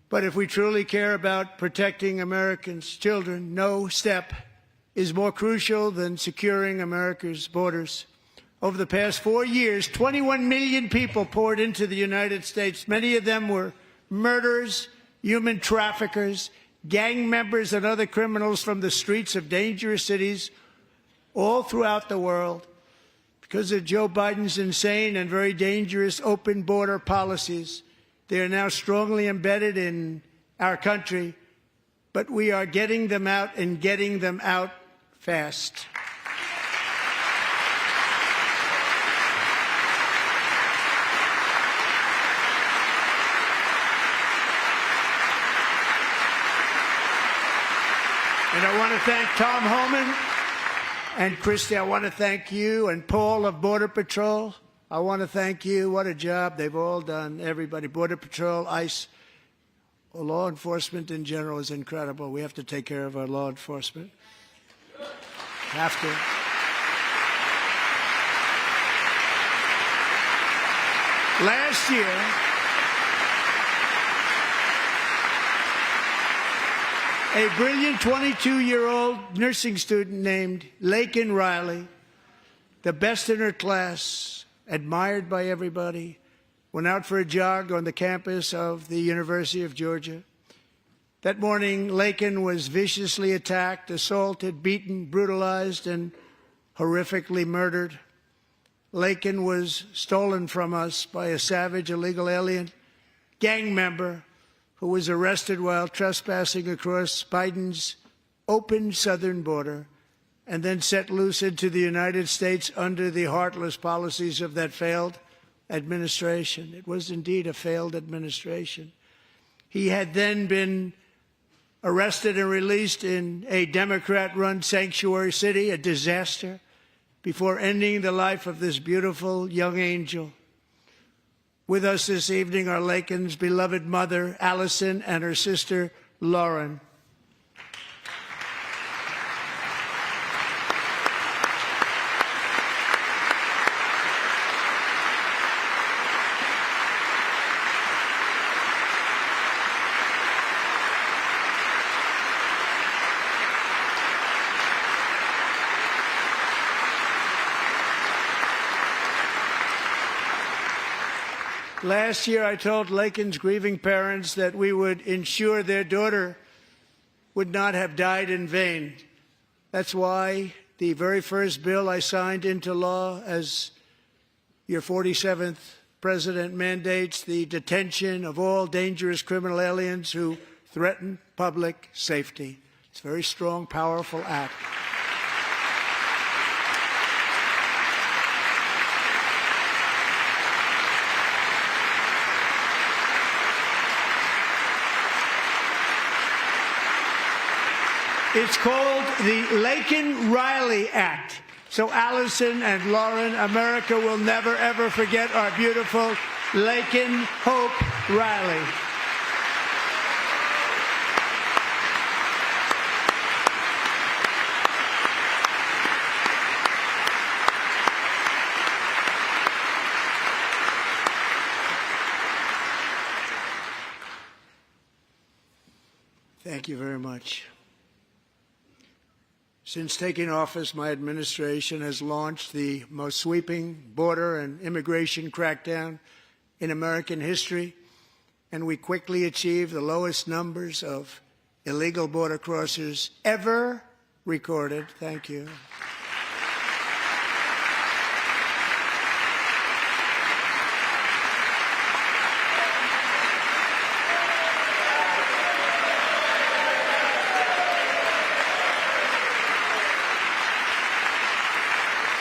But if we truly care about protecting Americans' children, no step is more crucial than securing America's borders. Over the past 4 years, 21 million people poured into the United States. Many of them were murderers, human traffickers, gang members, and other criminals from the streets of dangerous cities all throughout the world. Because of Joe Biden's insane and very dangerous open border policies, they are now strongly embedded in our country, but we are getting them out and getting them out fast. And I want to thank Tom Homan and Christy. I want to thank you and Paul of Border Patrol. I want to thank you. What a job they've all done, everybody. Border Patrol, ICE, law enforcement in general is incredible. We have to take care of our law enforcement. Have to. Last year, a brilliant 22-year-old nursing student named Laken Riley, the best in her class, admired by everybody, went out for a jog on the campus of the University of Georgia. That morning, Laken was viciously attacked, assaulted, beaten, brutalized, and horrifically murdered. Laken was stolen from us by a savage illegal alien gang member who was arrested while trespassing across Biden's open southern border and then set loose into the United States under the heartless policies of that failed administration. It was indeed a failed administration. He had then been arrested and released in a Democrat-run sanctuary city, a disaster, before ending the life of this beautiful young angel. With us this evening are Laken's beloved mother, Allison, and her sister, Lauren. Last year, I told Laken's grieving parents that we would ensure their daughter would not have died in vain. That's why the very first bill I signed into law as your 47th president mandates the detention of all dangerous criminal aliens who threaten public safety. It's a very strong, powerful act. It's called the Laken-Riley Act. So Allison and Lauren, America will never, ever forget our beautiful Laken Hope Riley. Thank you very much. Since taking office, my administration has launched the most sweeping border and immigration crackdown in American history, and we quickly achieved the lowest numbers of illegal border crossers ever recorded. Thank you.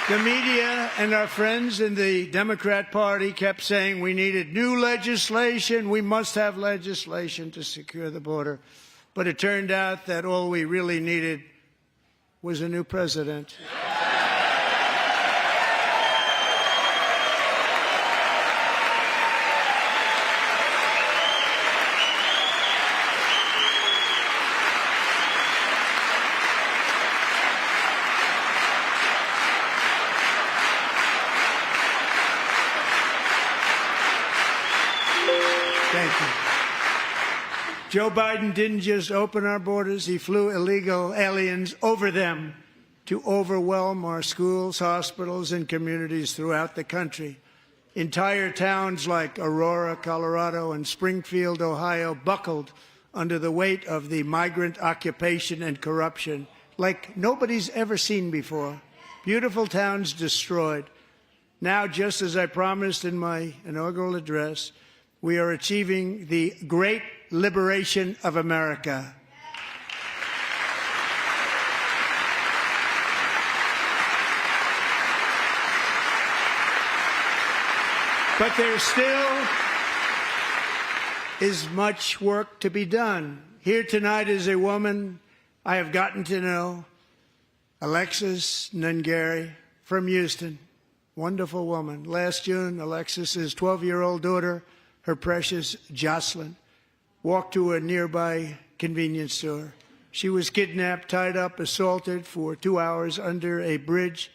The media and our friends in the Democrat Party kept saying we needed new legislation, we must have legislation to secure the border. But it turned out that all we really needed was a new president. Thank you. Joe Biden didn't just open our borders, he flew illegal aliens over them to overwhelm our schools, hospitals, and communities throughout the country. Entire towns like Aurora, Colorado, and Springfield, Ohio, buckled under the weight of the migrant occupation and corruption like nobody's ever seen before. Beautiful towns destroyed. Now, just as I promised in my inaugural address, we are achieving the great liberation of America. But there still is much work to be done. Here tonight is a woman I have gotten to know, Alexis Nungari from Houston. Wonderful woman. Last June, Alexis's 12-year-old daughter, her precious Jocelyn, walked to a nearby convenience store. She was kidnapped, tied up, assaulted for 2 hours under a bridge,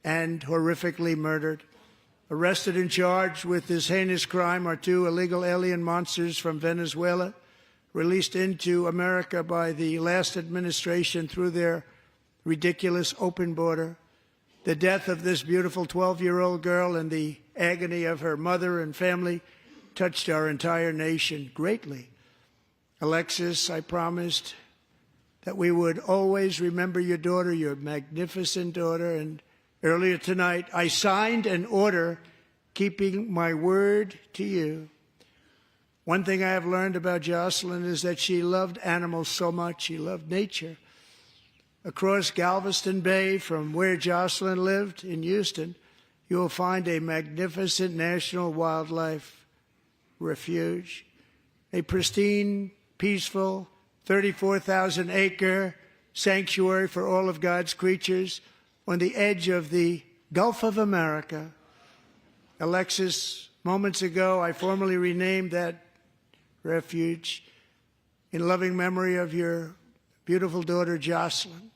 and horrifically murdered. Arrested and charged with this heinous crime are 2 illegal alien monsters from Venezuela, released into America by the last administration through their ridiculous open border. The death of this beautiful 12-year-old girl and the agony of her mother and family touched our entire nation greatly. Alexis, I promised that we would always remember your daughter, your magnificent daughter, and earlier tonight, I signed an order keeping my word to you. One thing I have learned about Jocelyn is that she loved animals so much. She loved nature. Across Galveston Bay, from where Jocelyn lived in Houston, you will find a magnificent national wildlife refuge, a pristine, peaceful, 34,000-acre sanctuary for all of God's creatures on the edge of the Gulf of America. Alexis, moments ago, I formally renamed that refuge in loving memory of your beautiful daughter, Jocelyn.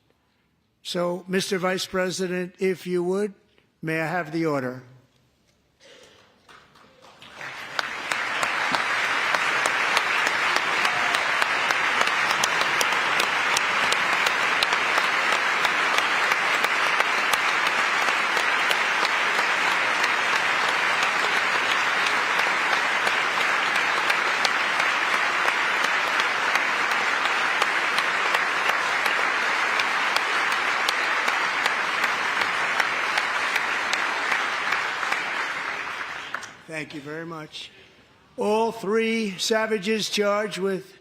So, Mr. Vice President, if you would, may I have the order? Thank you very much. All 3 savages charged with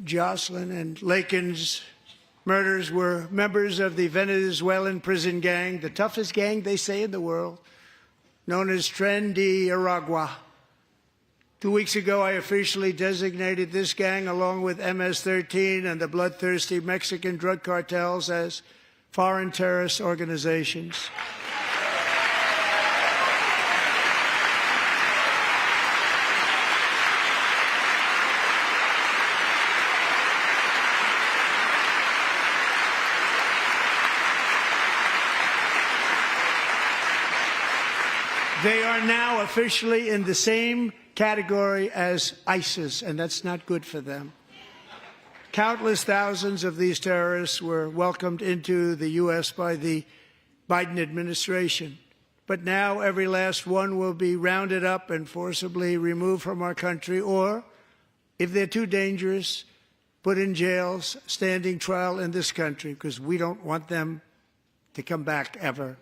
Jocelyn and Lakin's murders were members of the Venezuelan prison gang, the toughest gang, they say, in the world, known as Tren de Aragua. 2 weeks ago, I officially designated this gang, along with MS-13 and the bloodthirsty Mexican drug cartels, as foreign terrorist organizations. They are now officially in the same category as ISIS, and that's not good for them. Countless thousands of these terrorists were welcomed into the U.S. by the Biden administration. But now every last one will be rounded up and forcibly removed from our country, or, if they're too dangerous, put in jails, standing trial in this country, because we don't want them to come back ever.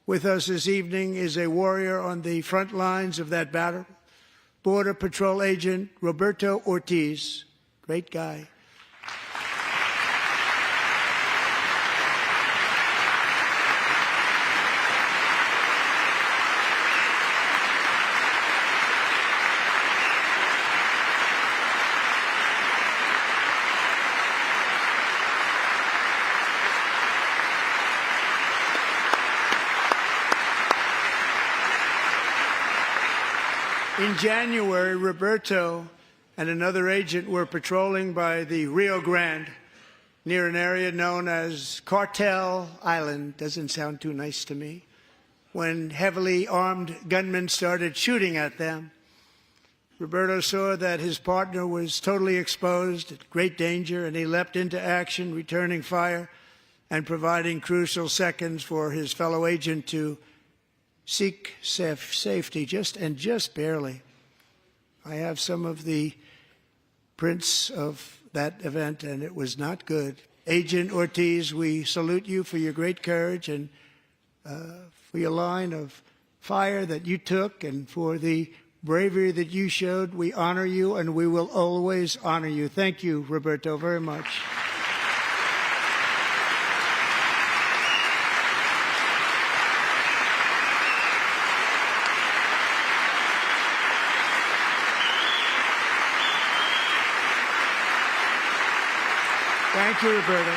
With us this evening is a warrior on the front lines of that battle, Border Patrol Agent Roberto Ortiz. Great guy. In January, Roberto and another agent were patrolling by the Rio Grande near an area known as Cartel Island. Doesn't sound too nice to me. When heavily armed gunmen started shooting at them. Roberto saw that his partner was totally exposed, at great danger, and he leapt into action, returning fire and providing crucial seconds for his fellow agent to seek safety, just barely. I have some of the prints of that event, and it was not good. Agent Ortiz, we salute you for your great courage and for your line of fire that you took and for the bravery that you showed. We honor you, and we will always honor you. Thank you, Roberto, very much. Thank you, Roberto.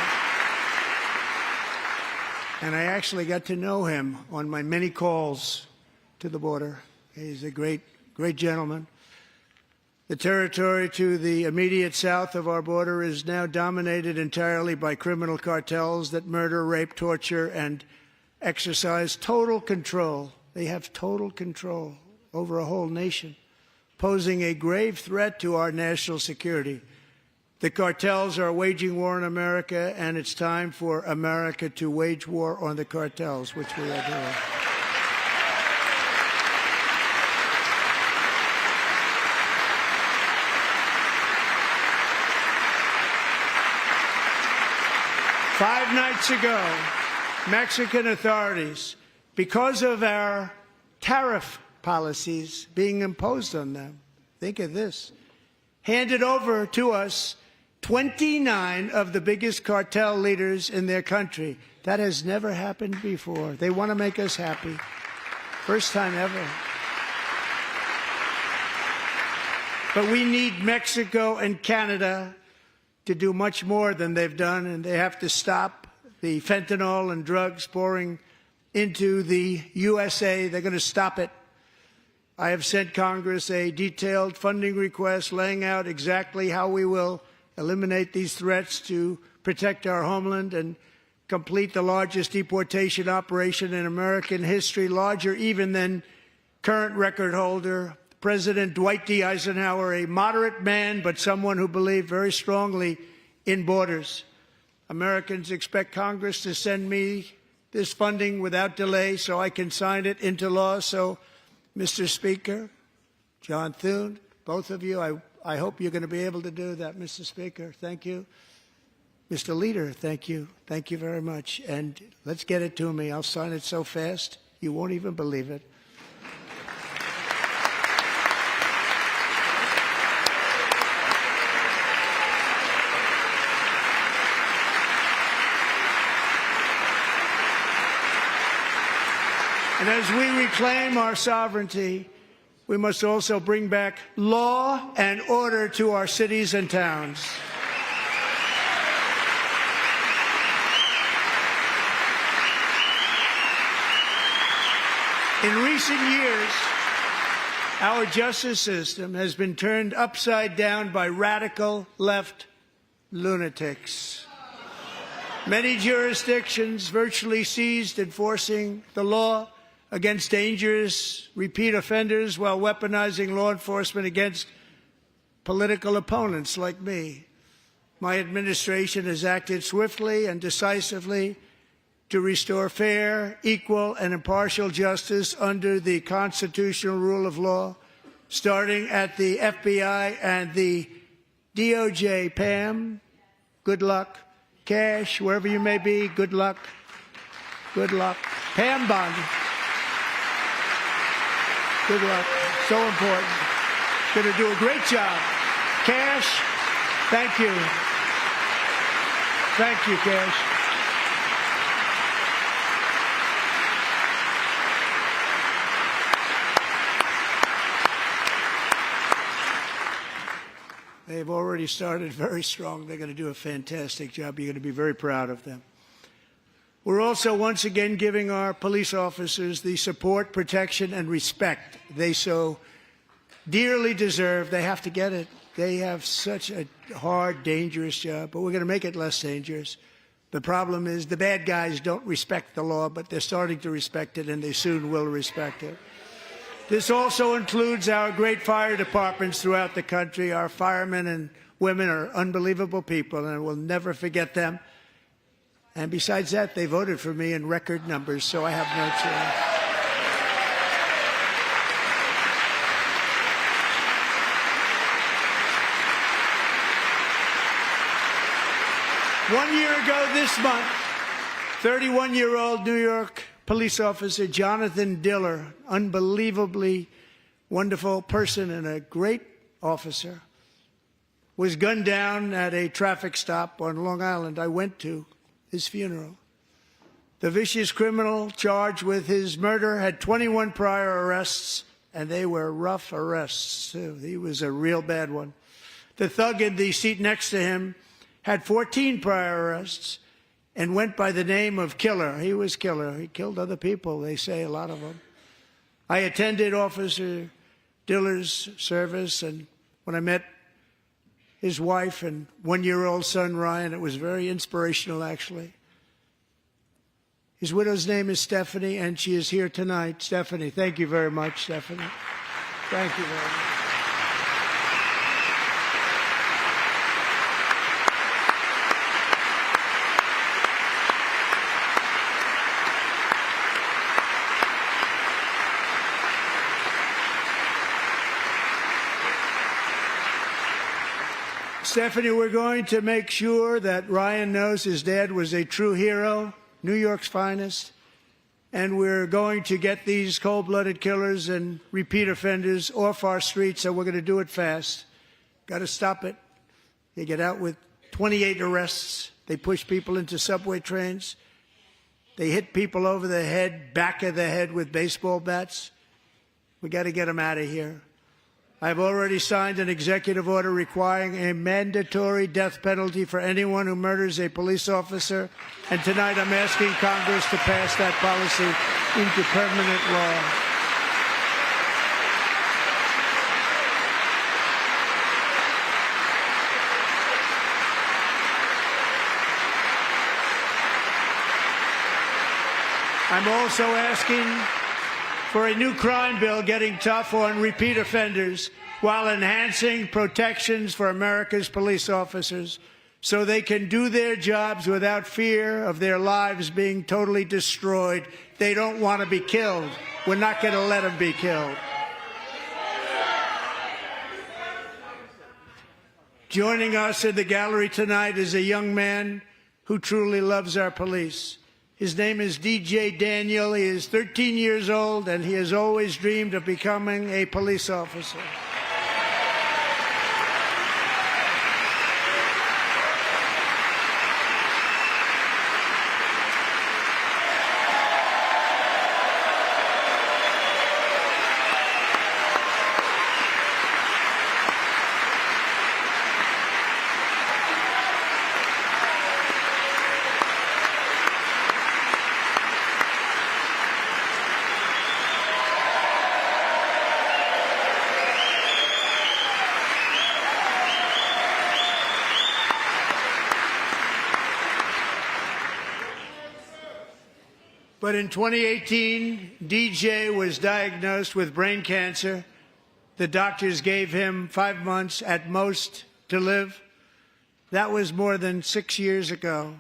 And I actually got to know him on my many calls to the border. He's a great gentleman. The territory to the immediate south of our border is now dominated entirely by criminal cartels that murder, rape, torture, and exercise total control. They have total control over a whole nation, posing a grave threat to our national security. The cartels are waging war on America, and it's time for America to wage war on the cartels, which we are doing. Five nights ago, Mexican authorities, because of our tariff policies being imposed on them, think of this, handed over to us 29 of the biggest cartel leaders in their country. That has never happened before. They want to make us happy. First time ever. But we need Mexico and Canada to do much more than they've done, and they have to stop the fentanyl and drugs pouring into the USA. They're going to stop it. I have sent Congress a detailed funding request laying out exactly how we will eliminate these threats to protect our homeland and complete the largest deportation operation in American history, larger even than current record holder President Dwight D. Eisenhower, a moderate man, but someone who believed very strongly in borders. Americans expect Congress to send me this funding without delay so I can sign it into law. So, Mr. Speaker, John Thune, both of you, I hope you're going to be able to do that, Mr. Speaker. Thank you. Mr. Leader, thank you. Thank you very much. And let's get it to me. I'll sign it so fast, you won't even believe it. And as we reclaim our sovereignty, we must also bring back law and order to our cities and towns. In recent years, our justice system has been turned upside down by radical left lunatics. Many jurisdictions virtually ceased enforcing the law against dangerous repeat offenders while weaponizing law enforcement against political opponents like me. My administration has acted swiftly and decisively to restore fair, equal, and impartial justice under the constitutional rule of law, starting at the FBI and the DOJ. Pam, good luck. Cash, wherever you may be, good luck. Good luck. Pam Bondi. Good luck. So important. Going to do a great job. Cash, thank you. Thank you, Cash. They've already started very strong. They're going to do a fantastic job. You're going to be very proud of them. We're also once again giving our police officers the support, protection, and respect they so dearly deserve. They have to get it. They have such a hard, dangerous job, but we're going to make it less dangerous. The problem is the bad guys don't respect the law, but they're starting to respect it, and they soon will respect it. This also includes our great fire departments throughout the country. Our firemen and women are unbelievable people, and we'll never forget them. And besides that, they voted for me in record numbers, so I have no choice. 1 year ago this month, 31-year-old New York police officer Jonathan Diller, unbelievably wonderful person and a great officer, was gunned down at a traffic stop on Long Island. I went to his funeral. The vicious criminal charged with his murder had 21 prior arrests, and they were rough arrests, too. He was a real bad one. The thug in the seat next to him had 14 prior arrests and went by the name of Killer. He was Killer. He killed other people, they say, a lot of them. I attended Officer Diller's service, and when I met his wife and one-year-old son, Ryan, it was very inspirational, actually. His widow's name is Stephanie, and she is here tonight. Stephanie, thank you very much, Stephanie. Thank you very much. Stephanie, we're going to make sure that Ryan knows his dad was a true hero, New York's finest, and we're going to get these cold-blooded killers and repeat offenders off our streets, so we're going to do it fast. Got to stop it. They get out with 28 arrests. They push people into subway trains. They hit people over the head, back of the head with baseball bats. We got to get them out of here. I've already signed an executive order requiring a mandatory death penalty for anyone who murders a police officer, and tonight I'm asking Congress to pass that policy into permanent law. I'm also asking for a new crime bill getting tough on repeat offenders while enhancing protections for America's police officers so they can do their jobs without fear of their lives being totally destroyed. They don't want to be killed. We're not going to let them be killed. Joining us in the gallery tonight is a young man who truly loves our police. His name is DJ Daniel. He is 13 years old, and he has always dreamed of becoming a police officer. But in 2018, DJ was diagnosed with brain cancer. The doctors gave him 5 months at most to live. That was more than 6 years ago.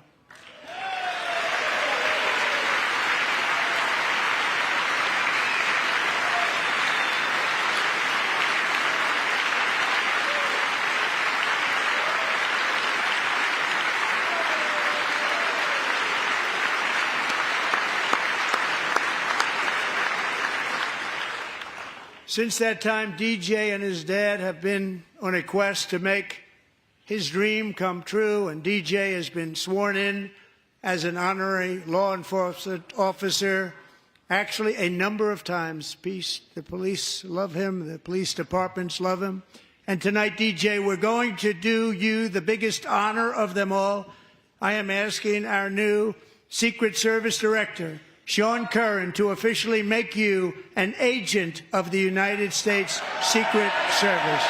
Since that time, DJ and his dad have been on a quest to make his dream come true, and DJ has been sworn in as an honorary law enforcement officer, actually a number of times. The police love him, the police departments love him. And tonight, DJ, we're going to do you the biggest honor of them all. I am asking our new Secret Service Director, Sean Curran, to officially make you an agent of the United States Secret Service.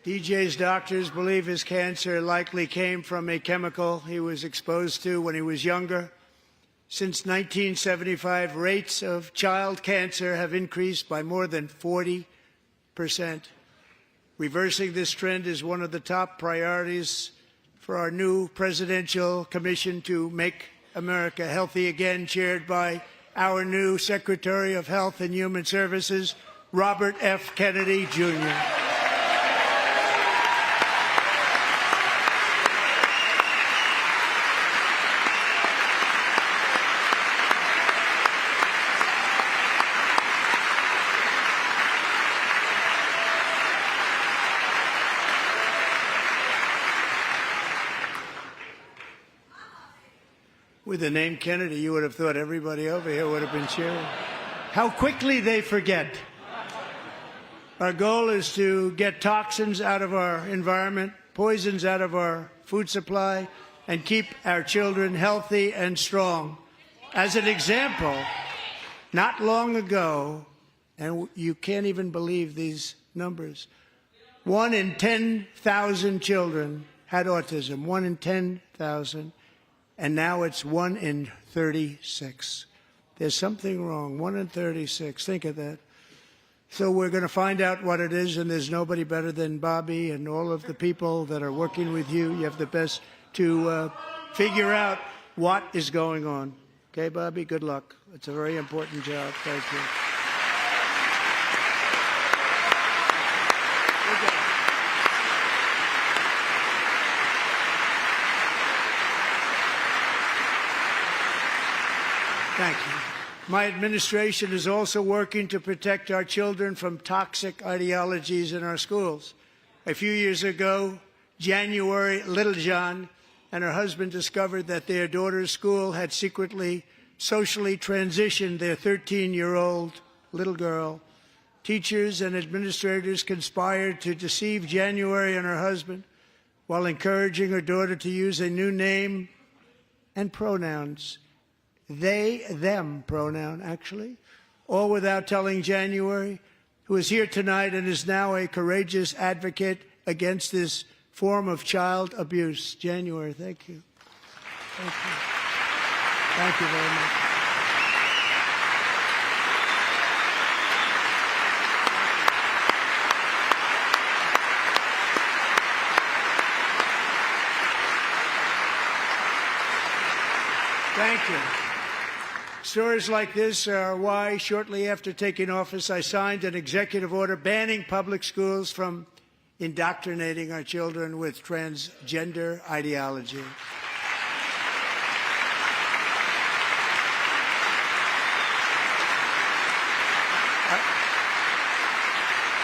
DJ's doctors believe his cancer likely came from a chemical he was exposed to when he was younger. Since 1975, rates of child cancer have increased by more than 40%. Reversing this trend is one of the top priorities for our new presidential commission to make America healthy again, chaired by our new Secretary of Health and Human Services, Robert F. Kennedy, Jr. With the name Kennedy, you would have thought everybody over here would have been cheering. How quickly they forget. Our goal is to get toxins out of our environment, poisons out of our food supply, and keep our children healthy and strong. As an example, not long ago, and you can't even believe these numbers, 1 in 10,000 children had autism, 1 in 10,000. And now it's 1 in 36. There's something wrong. 1 in 36. Think of that. So we're going to find out what it is, and there's nobody better than Bobby and all of the people that are working with you. You have the best to figure out what is going on. Okay, Bobby? Good luck. It's a very important job. Thank you. Thank you. My administration is also working to protect our children from toxic ideologies in our schools. A few years ago, January Littlejohn and her husband discovered that their daughter's school had secretly socially transitioned their 13-year-old little girl. Teachers and administrators conspired to deceive January and her husband while encouraging her daughter to use a new name and pronouns. They, them pronoun, actually, all without telling January, who is here tonight and is now a courageous advocate against this form of child abuse. January, thank you. Thank you. Thank you very much. Thank you. Stories like this are why, shortly after taking office, I signed an executive order banning public schools from indoctrinating our children with transgender ideology.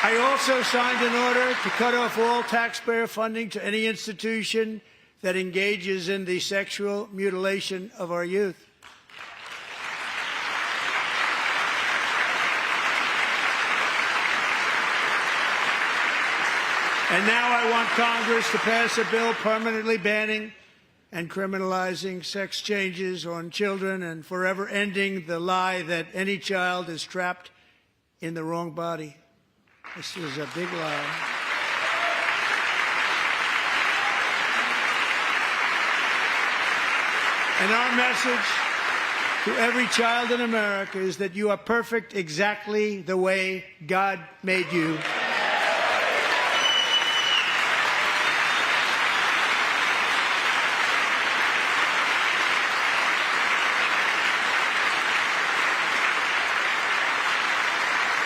I also signed an order to cut off all taxpayer funding to any institution that engages in the sexual mutilation of our youth. And now I want Congress to pass a bill permanently banning and criminalizing sex changes on children and forever ending the lie that any child is trapped in the wrong body. This is a big lie. And our message to every child in America is that you are perfect exactly the way God made you.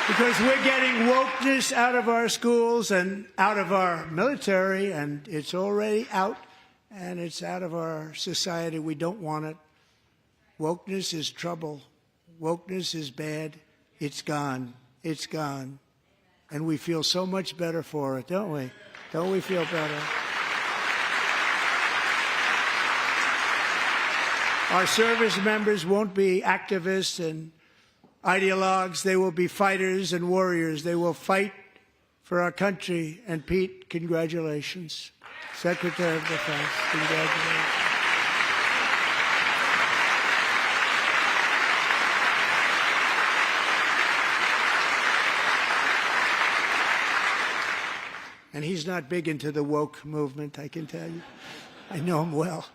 Because we're getting wokeness out of our schools and out of our military, and it's already out, and it's out of our society. We don't want it. Wokeness is trouble. Wokeness is bad. It's gone. It's gone. And we feel so much better for it, don't we? Don't we feel better? Our service members won't be activists and ideologues. They will be fighters and warriors. They will fight for our country. And Pete, congratulations. Secretary of Defense, congratulations. And he's not big into the woke movement, I can tell you. I know him well.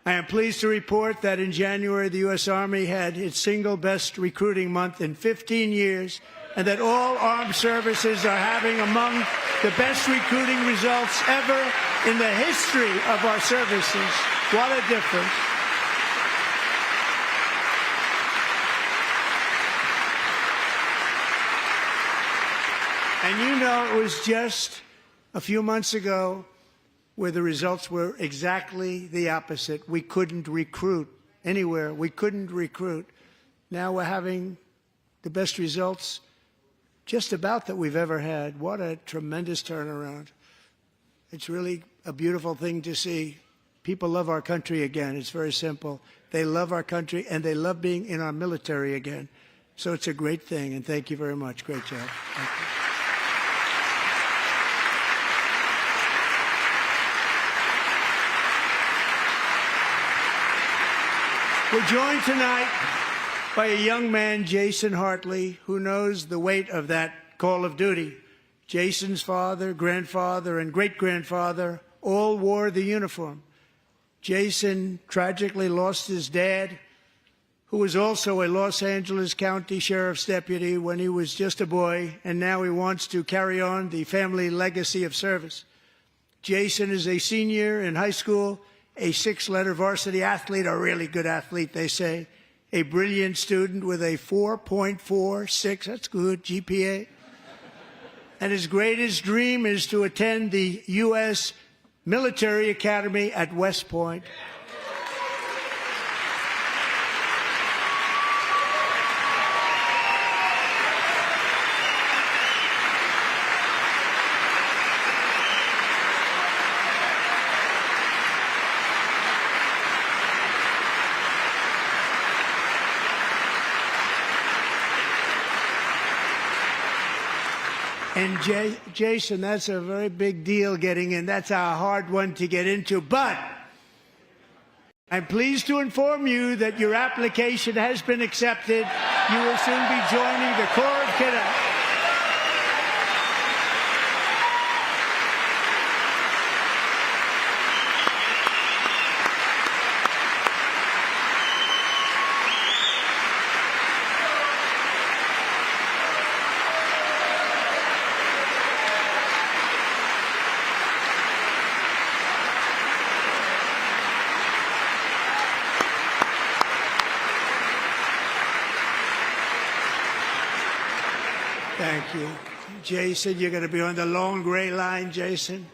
I am pleased to report that in January, the U.S. Army had its single best recruiting month in 15 years, and that all armed services are having among the best recruiting results ever in the history of our services. What a difference. And you know, it was just a few months ago where the results were exactly the opposite. We couldn't recruit anywhere. We couldn't recruit. Now we're having the best results just about that we've ever had. What a tremendous turnaround. It's really a beautiful thing to see. People love our country again. It's very simple. They love our country, and they love being in our military again. So it's a great thing, and thank you very much. Great job. Thank you. We're joined tonight by a young man, Jason Hartley, who knows the weight of that call of duty. Jason's father, grandfather, and great-grandfather all wore the uniform. Jason tragically lost his dad, who was also a Los Angeles County Sheriff's deputy when he was just a boy, and now he wants to carry on the family legacy of service. Jason is a senior in high school, a 6-letter varsity athlete, a really good athlete, they say, a brilliant student with a 4.46, that's good, GPA. And his greatest dream is to attend the U.S. Military Academy at West Point. And Jason, that's a very big deal getting in. That's a hard one to get into. But I'm pleased to inform you that your application has been accepted. You will soon be joining the Corps of Cadets. Thank you. Jason, you're going to be on the long gray line, Jason.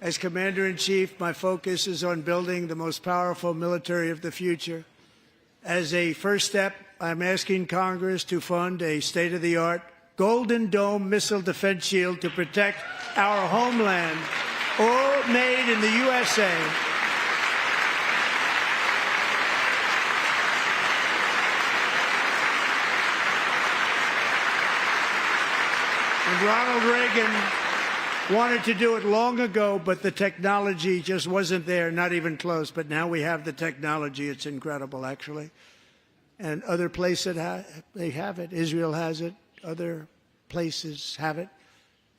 As Commander-in-Chief, my focus is on building the most powerful military of the future. As a first step, I'm asking Congress to fund a state-of-the-art Golden Dome missile defense shield to protect our homeland, all made in the USA. And Ronald Reagan wanted to do it long ago, but the technology just wasn't there, not even close. But now we have the technology. It's incredible, actually. And other places, they have it. Israel has it. Other places have it.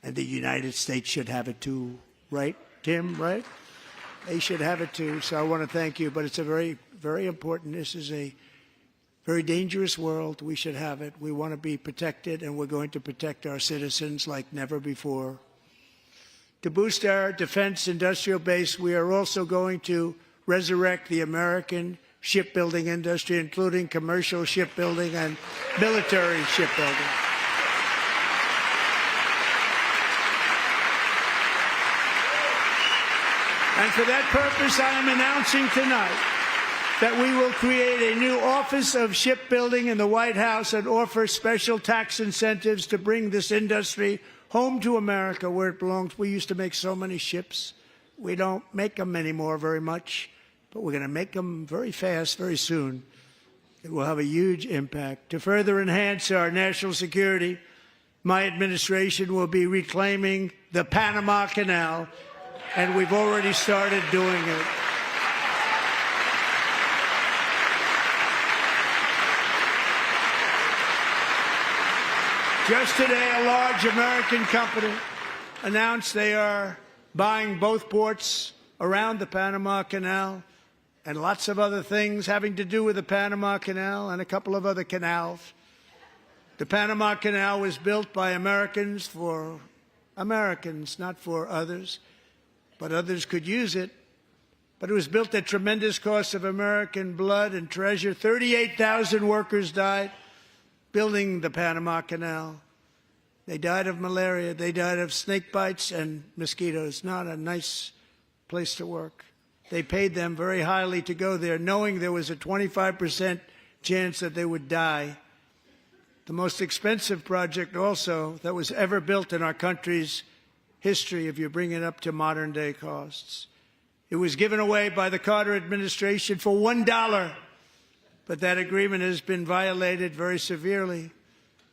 And the United States should have it too, right, Tim, right? They should have it too. So I want to thank you. But it's a very, very important. This is a very dangerous world. We should have it. We want to be protected, and we're going to protect our citizens like never before. To boost our defense industrial base, we are also going to resurrect the American shipbuilding industry, including commercial shipbuilding and military shipbuilding. And for that purpose, I am announcing tonight that we will create a new Office of Shipbuilding in the White House and offer special tax incentives to bring this industry home to America where it belongs. We used to make so many ships. We don't make them anymore very much, but we're going to make them very fast, very soon. It will have a huge impact. To further enhance our national security, my administration will be reclaiming the Panama Canal, and we've already started doing it. Just today, a large American company announced they are buying both ports around the Panama Canal and lots of other things having to do with the Panama Canal and a couple of other canals. The Panama Canal was built by Americans for Americans, not for others, but others could use it. But it was built at tremendous cost of American blood and treasure. 38,000 workers died building the Panama Canal. They died of malaria. They died of snake bites and mosquitoes. Not a nice place to work. They paid them very highly to go there, knowing there was a 25% chance that they would die. The most expensive project also that was ever built in our country's history, if you bring it up to modern day costs. It was given away by the Carter administration for $1, but that agreement has been violated very severely.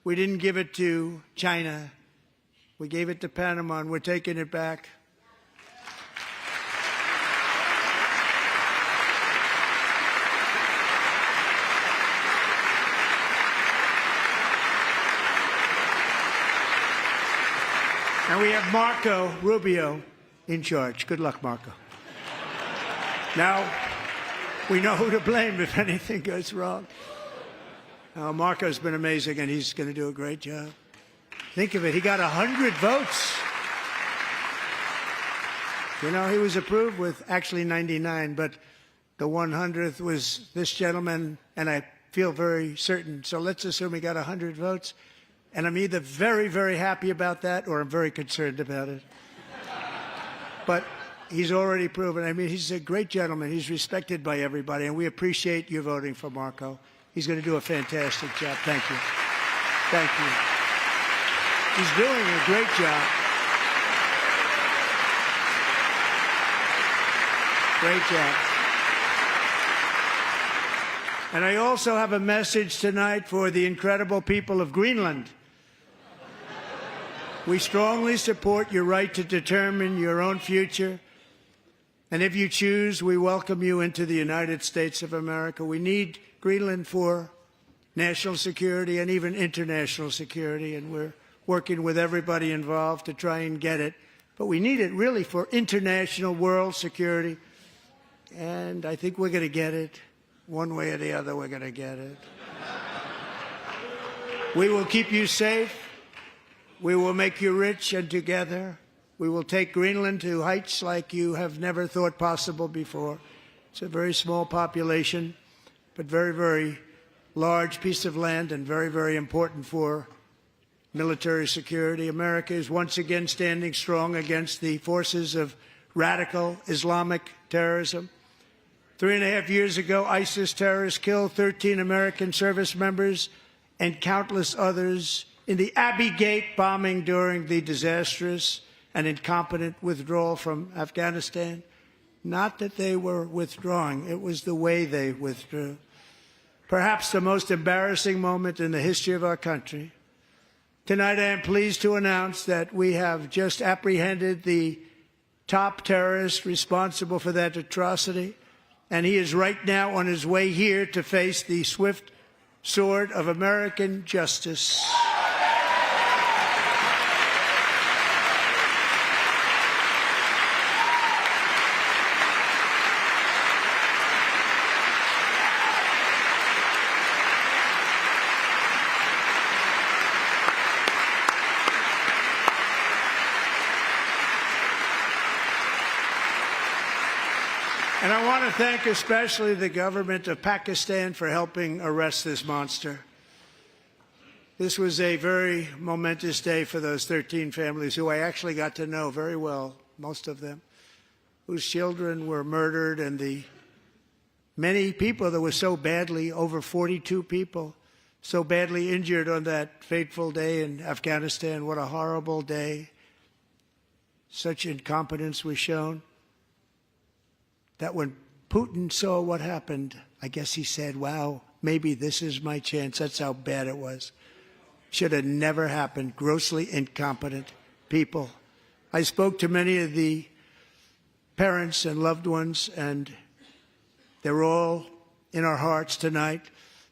We didn't give it to China. We gave it to Panama, and we're taking it back. And we have Marco Rubio in charge. Good luck, Marco. Now, we know who to blame if anything goes wrong. Marco's been amazing, and he's going to do a great job. Think of it. He got 100 votes. You know, he was approved with actually 99, but the 100th was this gentleman, and I feel very certain. So let's assume he got 100 votes. And I'm either very, very happy about that or I'm very concerned about it. But he's already proven. I mean, he's a great gentleman. He's respected by everybody, and we appreciate you voting for Marco. He's going to do a fantastic job. Thank you. Thank you. He's doing a great job. Great job. And I also have a message tonight for the incredible people of Greenland. We strongly support your right to determine your own future. And if you choose, we welcome you into the United States of America. We need Greenland for national security and even international security, and we're working with everybody involved to try and get it. But we need it really for international world security, and I think we're going to get it. One way or the other, we're going to get it. We will keep you safe. We will make you rich, and together we will take Greenland to heights like you have never thought possible before. It's a very small population, but very, very large piece of land and very, very important for military security. America is once again standing strong against the forces of radical Islamic terrorism. 3.5 years ago, ISIS terrorists killed 13 American service members and countless others in the Abbey Gate bombing during the disastrous and incompetent withdrawal from Afghanistan. Not that they were withdrawing, it was the way they withdrew. Perhaps the most embarrassing moment in the history of our country. Tonight I am pleased to announce that we have just apprehended the top terrorist responsible for that atrocity, and he is right now on his way here to face the swift sword of American justice. And I want to thank especially the government of Pakistan for helping arrest this monster. This was a very momentous day for those 13 families who I actually got to know very well, most of them, whose children were murdered, and the many people that were so badly, over 42 people, so badly injured on that fateful day in Afghanistan. What a horrible day. Such incompetence was shown. That when Putin saw what happened, I guess he said, wow, maybe this is my chance. That's how bad it was. Should have never happened. Grossly incompetent people. I spoke to many of the parents and loved ones, and they're all in our hearts tonight.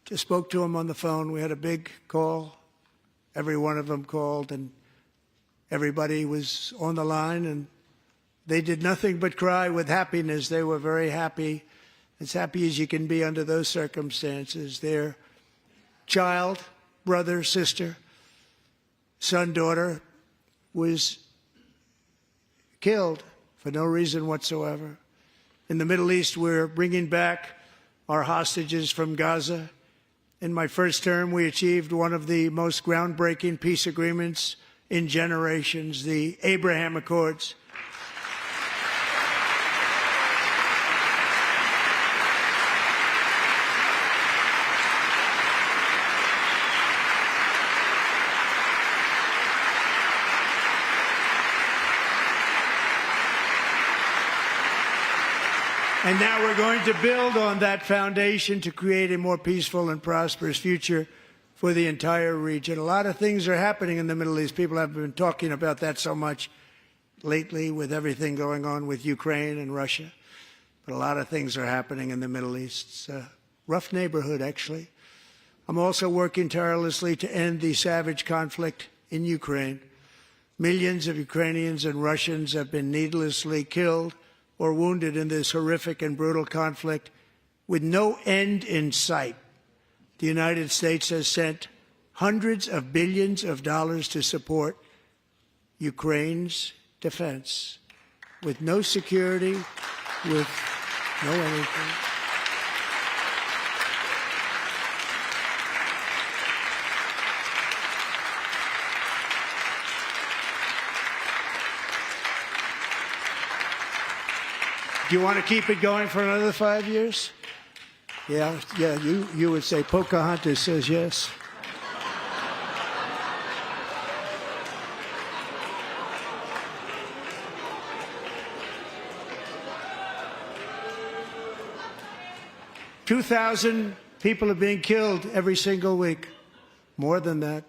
Just spoke to them on the phone. We had a big call every one of them called, and everybody was on the line, and they did nothing but cry with happiness. They were very happy, as happy as you can be under those circumstances. Their child, brother, sister, son, daughter was killed for no reason whatsoever. In the Middle East, we're bringing back our hostages from Gaza. In my first term, we achieved one of the most groundbreaking peace agreements in generations, the Abraham Accords. And now we're going to build on that foundation to create a more peaceful and prosperous future for the entire region. A lot of things are happening in the Middle East. People have been talking about that so much lately with everything going on with Ukraine and Russia. But a lot of things are happening in the Middle East. It's a rough neighborhood, actually. I'm also working tirelessly to end the savage conflict in Ukraine. Millions of Ukrainians and Russians have been needlessly killed or wounded in this horrific and brutal conflict with no end in sight. The United States has sent hundreds of billions of dollars to support Ukraine's defense with no security, with no anything. Do you want to keep it going for another 5 years? Yeah, you would say Pocahontas says yes. $2,000 people are being killed every single week. More than that.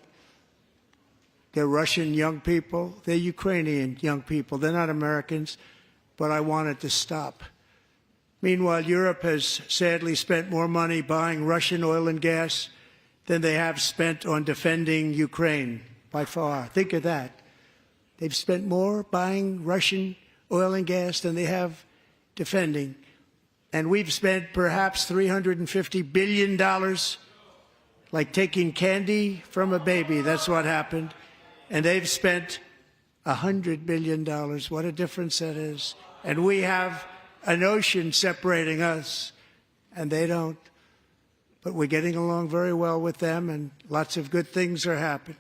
They're Russian young people. They're Ukrainian young people. They're not Americans. But I want it to stop. Meanwhile, Europe has sadly spent more money buying Russian oil and gas than they have spent on defending Ukraine, by far. Think of that. They've spent more buying Russian oil and gas than they have defending. And we've spent perhaps $350 billion, like taking candy from a baby. That's what happened. And they've spent $100 billion. What a difference that is. And we have an ocean separating us, and they don't. But we're getting along very well with them, and lots of good things are happening.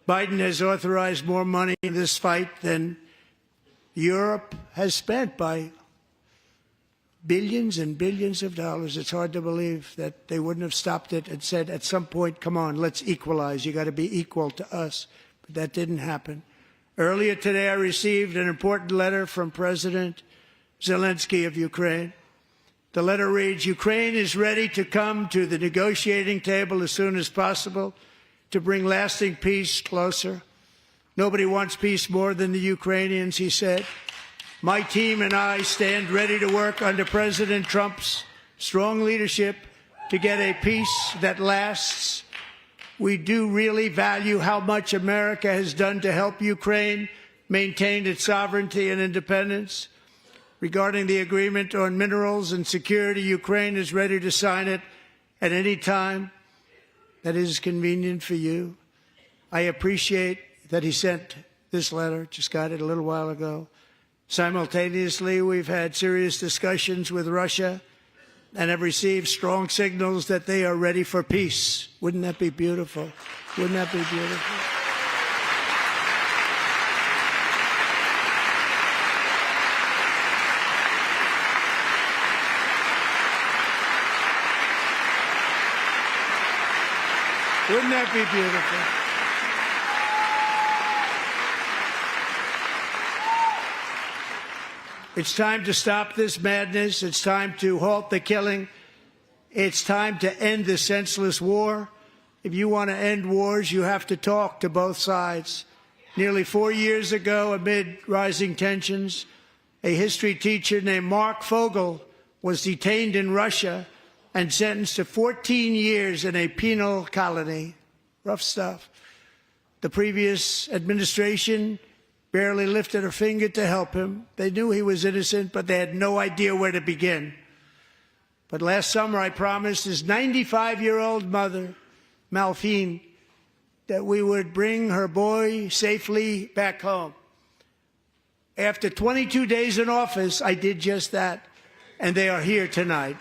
Biden has authorized more money in this fight than Europe has spent, by billions and billions of dollars. It's hard to believe that they wouldn't have stopped it and said at some point, come on, let's equalize. You got to be equal to us. But that didn't happen. Earlier today, I received an important letter from President Zelensky of Ukraine. The letter reads, Ukraine is ready to come to the negotiating table as soon as possible to bring lasting peace closer. Nobody wants peace more than the Ukrainians, he said. My team and I stand ready to work under President Trump's strong leadership to get a peace that lasts. We do really value how much America has done to help Ukraine maintain its sovereignty and independence. Regarding the agreement on minerals and security, Ukraine is ready to sign it at any time that is convenient for you. I appreciate that he sent this letter, just got it a little while ago. Simultaneously, we've had serious discussions with Russia and have received strong signals that they are ready for peace. Wouldn't that be beautiful? Wouldn't that be beautiful? Wouldn't that be beautiful? It's time to stop this madness. It's time to halt the killing. It's time to end this senseless war. If you want to end wars, you have to talk to both sides. Nearly 4 years ago, amid rising tensions, a history teacher named Mark Fogel was detained in Russia and sentenced to 14 years in a penal colony. Rough stuff. The previous administration barely lifted a finger to help him. They knew he was innocent, but they had no idea where to begin. But last summer, I promised his 95-year-old mother, Malphine, that we would bring her boy safely back home. After 22 days in office, I did just that, and they are here tonight.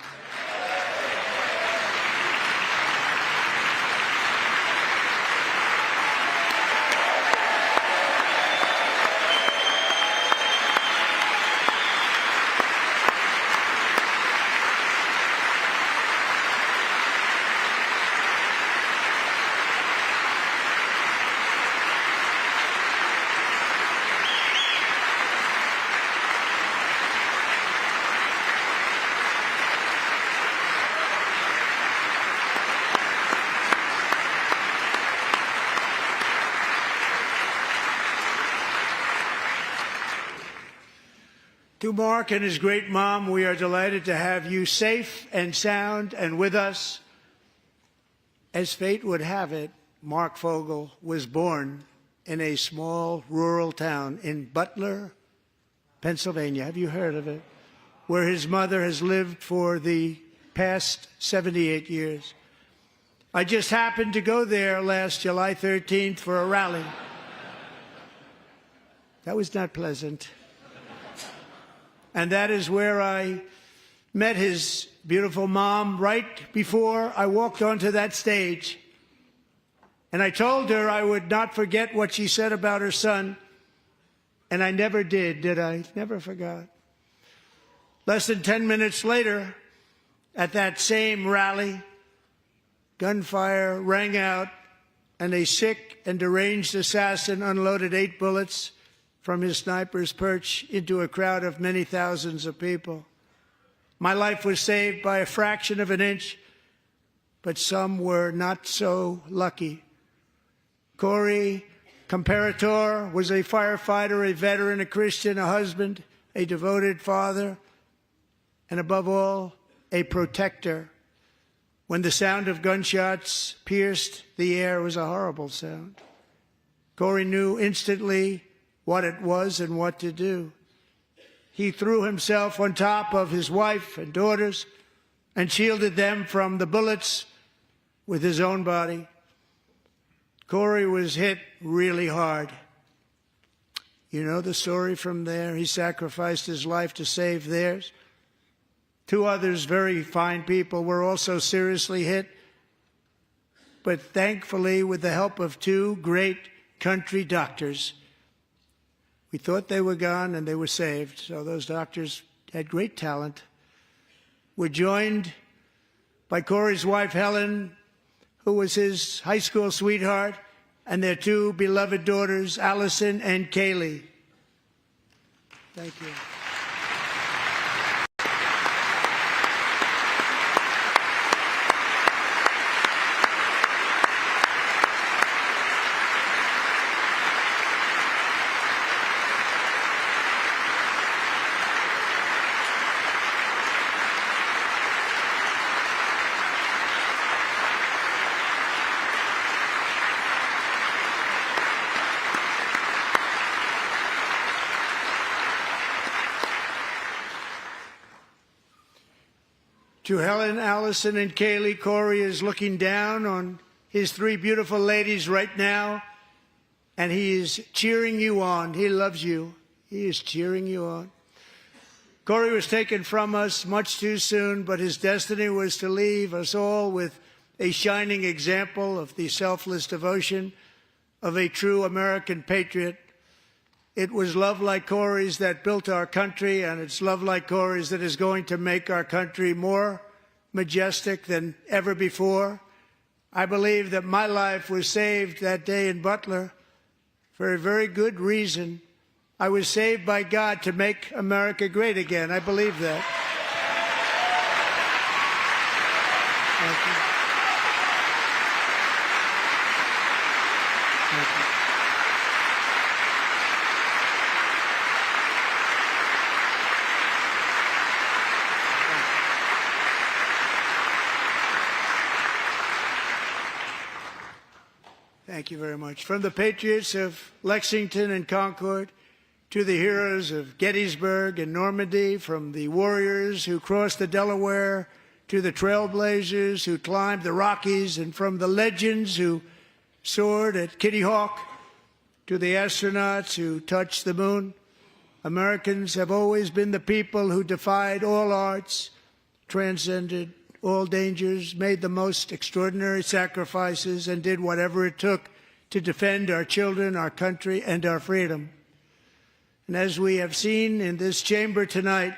To Mark and his great mom, we are delighted to have you safe and sound and with us. As fate would have it, Mark Fogel was born in a small rural town in Butler, Pennsylvania. Have you heard of it? Where his mother has lived for the past 78 years. I just happened to go there last July 13th for a rally. That was not pleasant. And that is where I met his beautiful mom right before I walked onto that stage. And I told her I would not forget what she said about her son. And I never did I? Never forgot. Less than 10 minutes later, at that same rally, gunfire rang out, and a sick and deranged assassin unloaded 8 bullets from his sniper's perch into a crowd of many thousands of people. My life was saved by a fraction of an inch, but some were not so lucky. Corey Comparator was a firefighter, a veteran, a Christian, a husband, a devoted father, and above all, a protector. When the sound of gunshots pierced the air, it was a horrible sound. Corey knew instantly what it was and what to do. He threw himself on top of his wife and daughters and shielded them from the bullets with his own body. Corey was hit really hard. You know the story from there. He sacrificed his life to save theirs. 2 others, very fine people, were also seriously hit. But thankfully, with the help of 2 great country doctors, we thought they were gone and they were saved. So those doctors had great talent. We're joined by Corey's wife, Helen, who was his high school sweetheart, and their 2 beloved daughters, Allison and Kaylee. Thank you. To Helen, Allison, and Kaylee, Corey is looking down on his 3 beautiful ladies right now, and he is cheering you on. He loves you. He is cheering you on. Corey was taken from us much too soon, but his destiny was to leave us all with a shining example of the selfless devotion of a true American patriot. It was love like Corey's that built our country, and it's love like Corey's that is going to make our country more majestic than ever before. I believe that my life was saved that day in Butler for a very good reason. I was saved by God to make America great again. I believe that. Thank you. Thank you. Thank you very much. From the patriots of Lexington and Concord to the heroes of Gettysburg and Normandy, from the warriors who crossed the Delaware to the trailblazers who climbed the Rockies, and from the legends who soared at Kitty Hawk to the astronauts who touched the moon, Americans have always been the people who defied all odds, transcended all dangers, made the most extraordinary sacrifices, and did whatever it took to defend our children, our country, and our freedom. And as we have seen in this chamber tonight,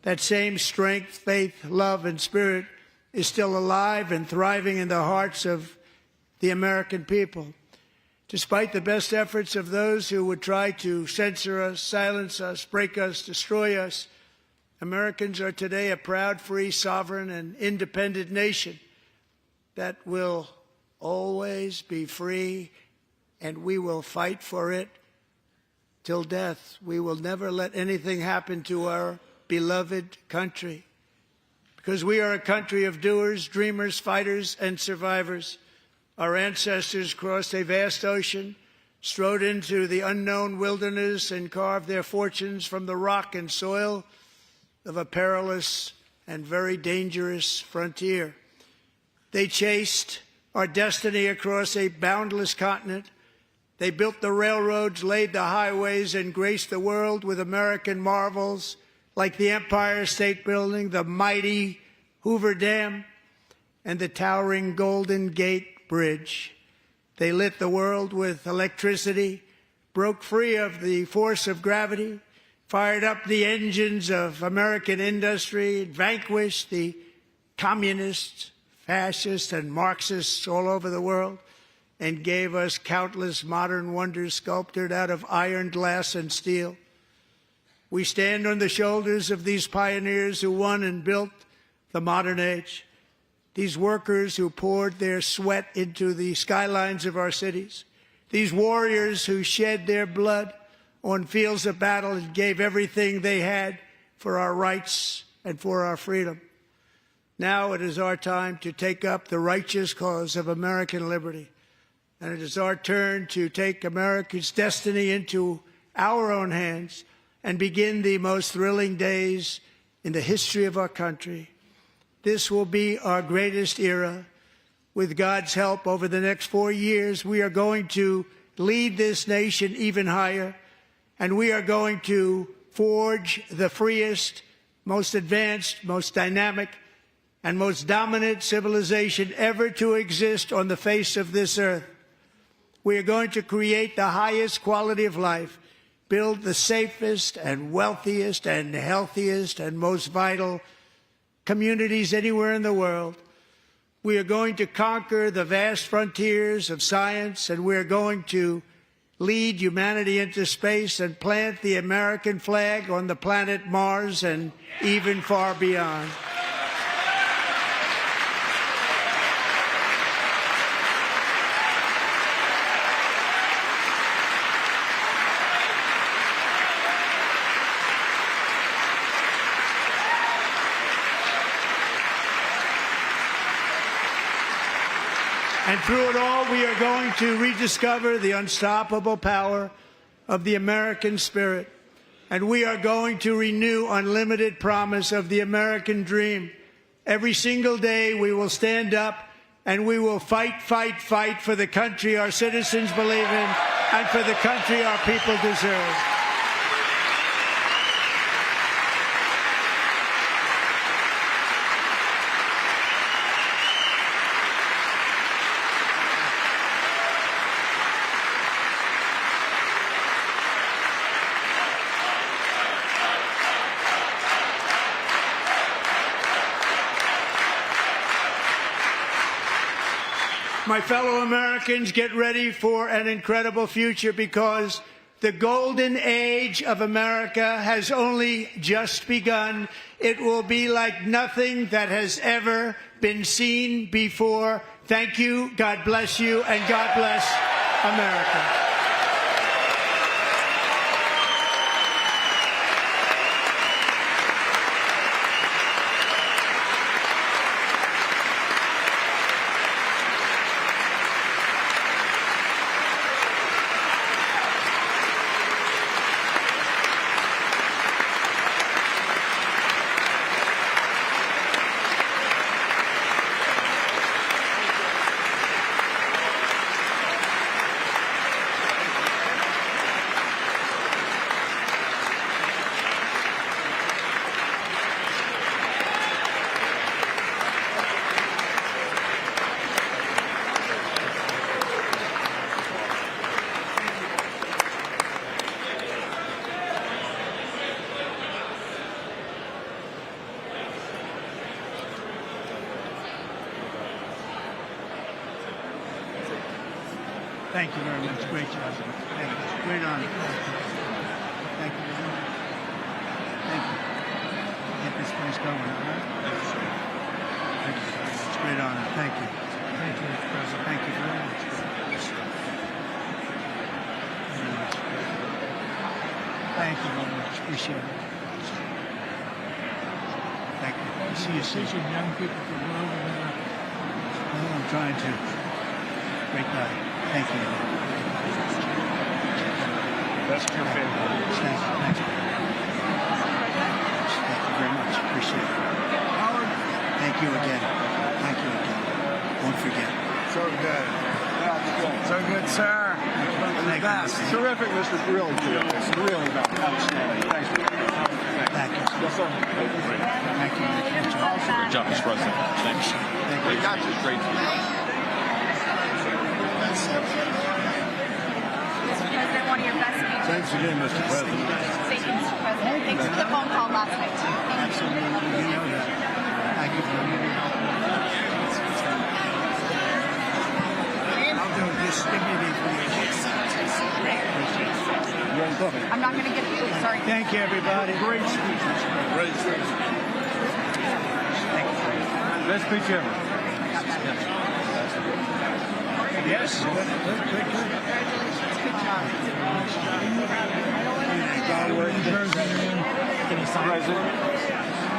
that same strength, faith, love, and spirit is still alive and thriving in the hearts of the American people. Despite the best efforts of those who would try to censor us, silence us, break us, destroy us, Americans are today a proud, free, sovereign, and independent nation that will always be free, and we will fight for it till death. We will never let anything happen to our beloved country, because we are a country of doers, dreamers, fighters, and survivors. Our ancestors crossed a vast ocean, strode into the unknown wilderness, and carved their fortunes from the rock and soil of a perilous and very dangerous frontier. They chased our destiny across a boundless continent. They built the railroads, laid the highways, and graced the world with American marvels like the Empire State Building, the mighty Hoover Dam, and the towering Golden Gate Bridge. They lit the world with electricity, broke free of the force of gravity, fired up the engines of American industry, vanquished the communists, fascists, and Marxists all over the world, and gave us countless modern wonders sculptured out of iron, glass, and steel. We stand on the shoulders of these pioneers who won and built the modern age, these workers who poured their sweat into the skylines of our cities, these warriors who shed their blood on fields of battle and gave everything they had for our rights and for our freedom. Now it is our time to take up the righteous cause of American liberty, and it is our turn to take America's destiny into our own hands and begin the most thrilling days in the history of our country. This will be our greatest era. With God's help, over the next 4 years, we are going to lead this nation even higher, and we are going to forge the freest, most advanced, most dynamic, and most dominant civilization ever to exist on the face of this earth. We are going to create the highest quality of life, build the safest and wealthiest and healthiest and most vital communities anywhere in the world. We are going to conquer the vast frontiers of science, and we are going to lead humanity into space and plant the American flag on the planet Mars and even far beyond. And through it all, we are going to rediscover the unstoppable power of the American spirit. And we are going to renew unlimited promise of the American dream. Every single day, we will stand up and we will fight, fight, fight for the country our citizens believe in and for the country our people deserve. My fellow Americans, get ready for an incredible future, because the golden age of America has only just begun. It will be like nothing that has ever been seen before. Thank you, God bless you, and God bless America. Thank you very much. Great job. Thank you. Great honor. Thank you very much. Thank you. Get this place going, all right? Thank you very much. Great honor. Thank you. Thank you, Mr. President. Thank you very much. Very much. Thank you very much. Appreciate it. Thank you. See you soon. Young people to go over there. Well, I'm trying to. Great guy. Thank you. That's your favorite. Thank you. Thank you. Thank you very much. Appreciate it. Howard, Thank you again. Thank you again. Won't forget. so good. So good, sir. Thank you. Terrific, Mr. Really terrific. Really outstanding. Thanks. Thank you. Yes, sir. Thank you. Great job, Mr. President. Thanks. Thank you. Great. Mr. President, one of your best speeches. Thanks again, Mr. President. Thank you, Mr. President. Thanks for the phone call last night, too. Absolutely. You know that. Thank you very much. I'll do this dignity for you. I'm not going to get the sorry. Thank you, everybody. Great speech. Great speech. Thank you. Best speech ever. Yes. Good. Congratulations. Good job. God, we're in person. President.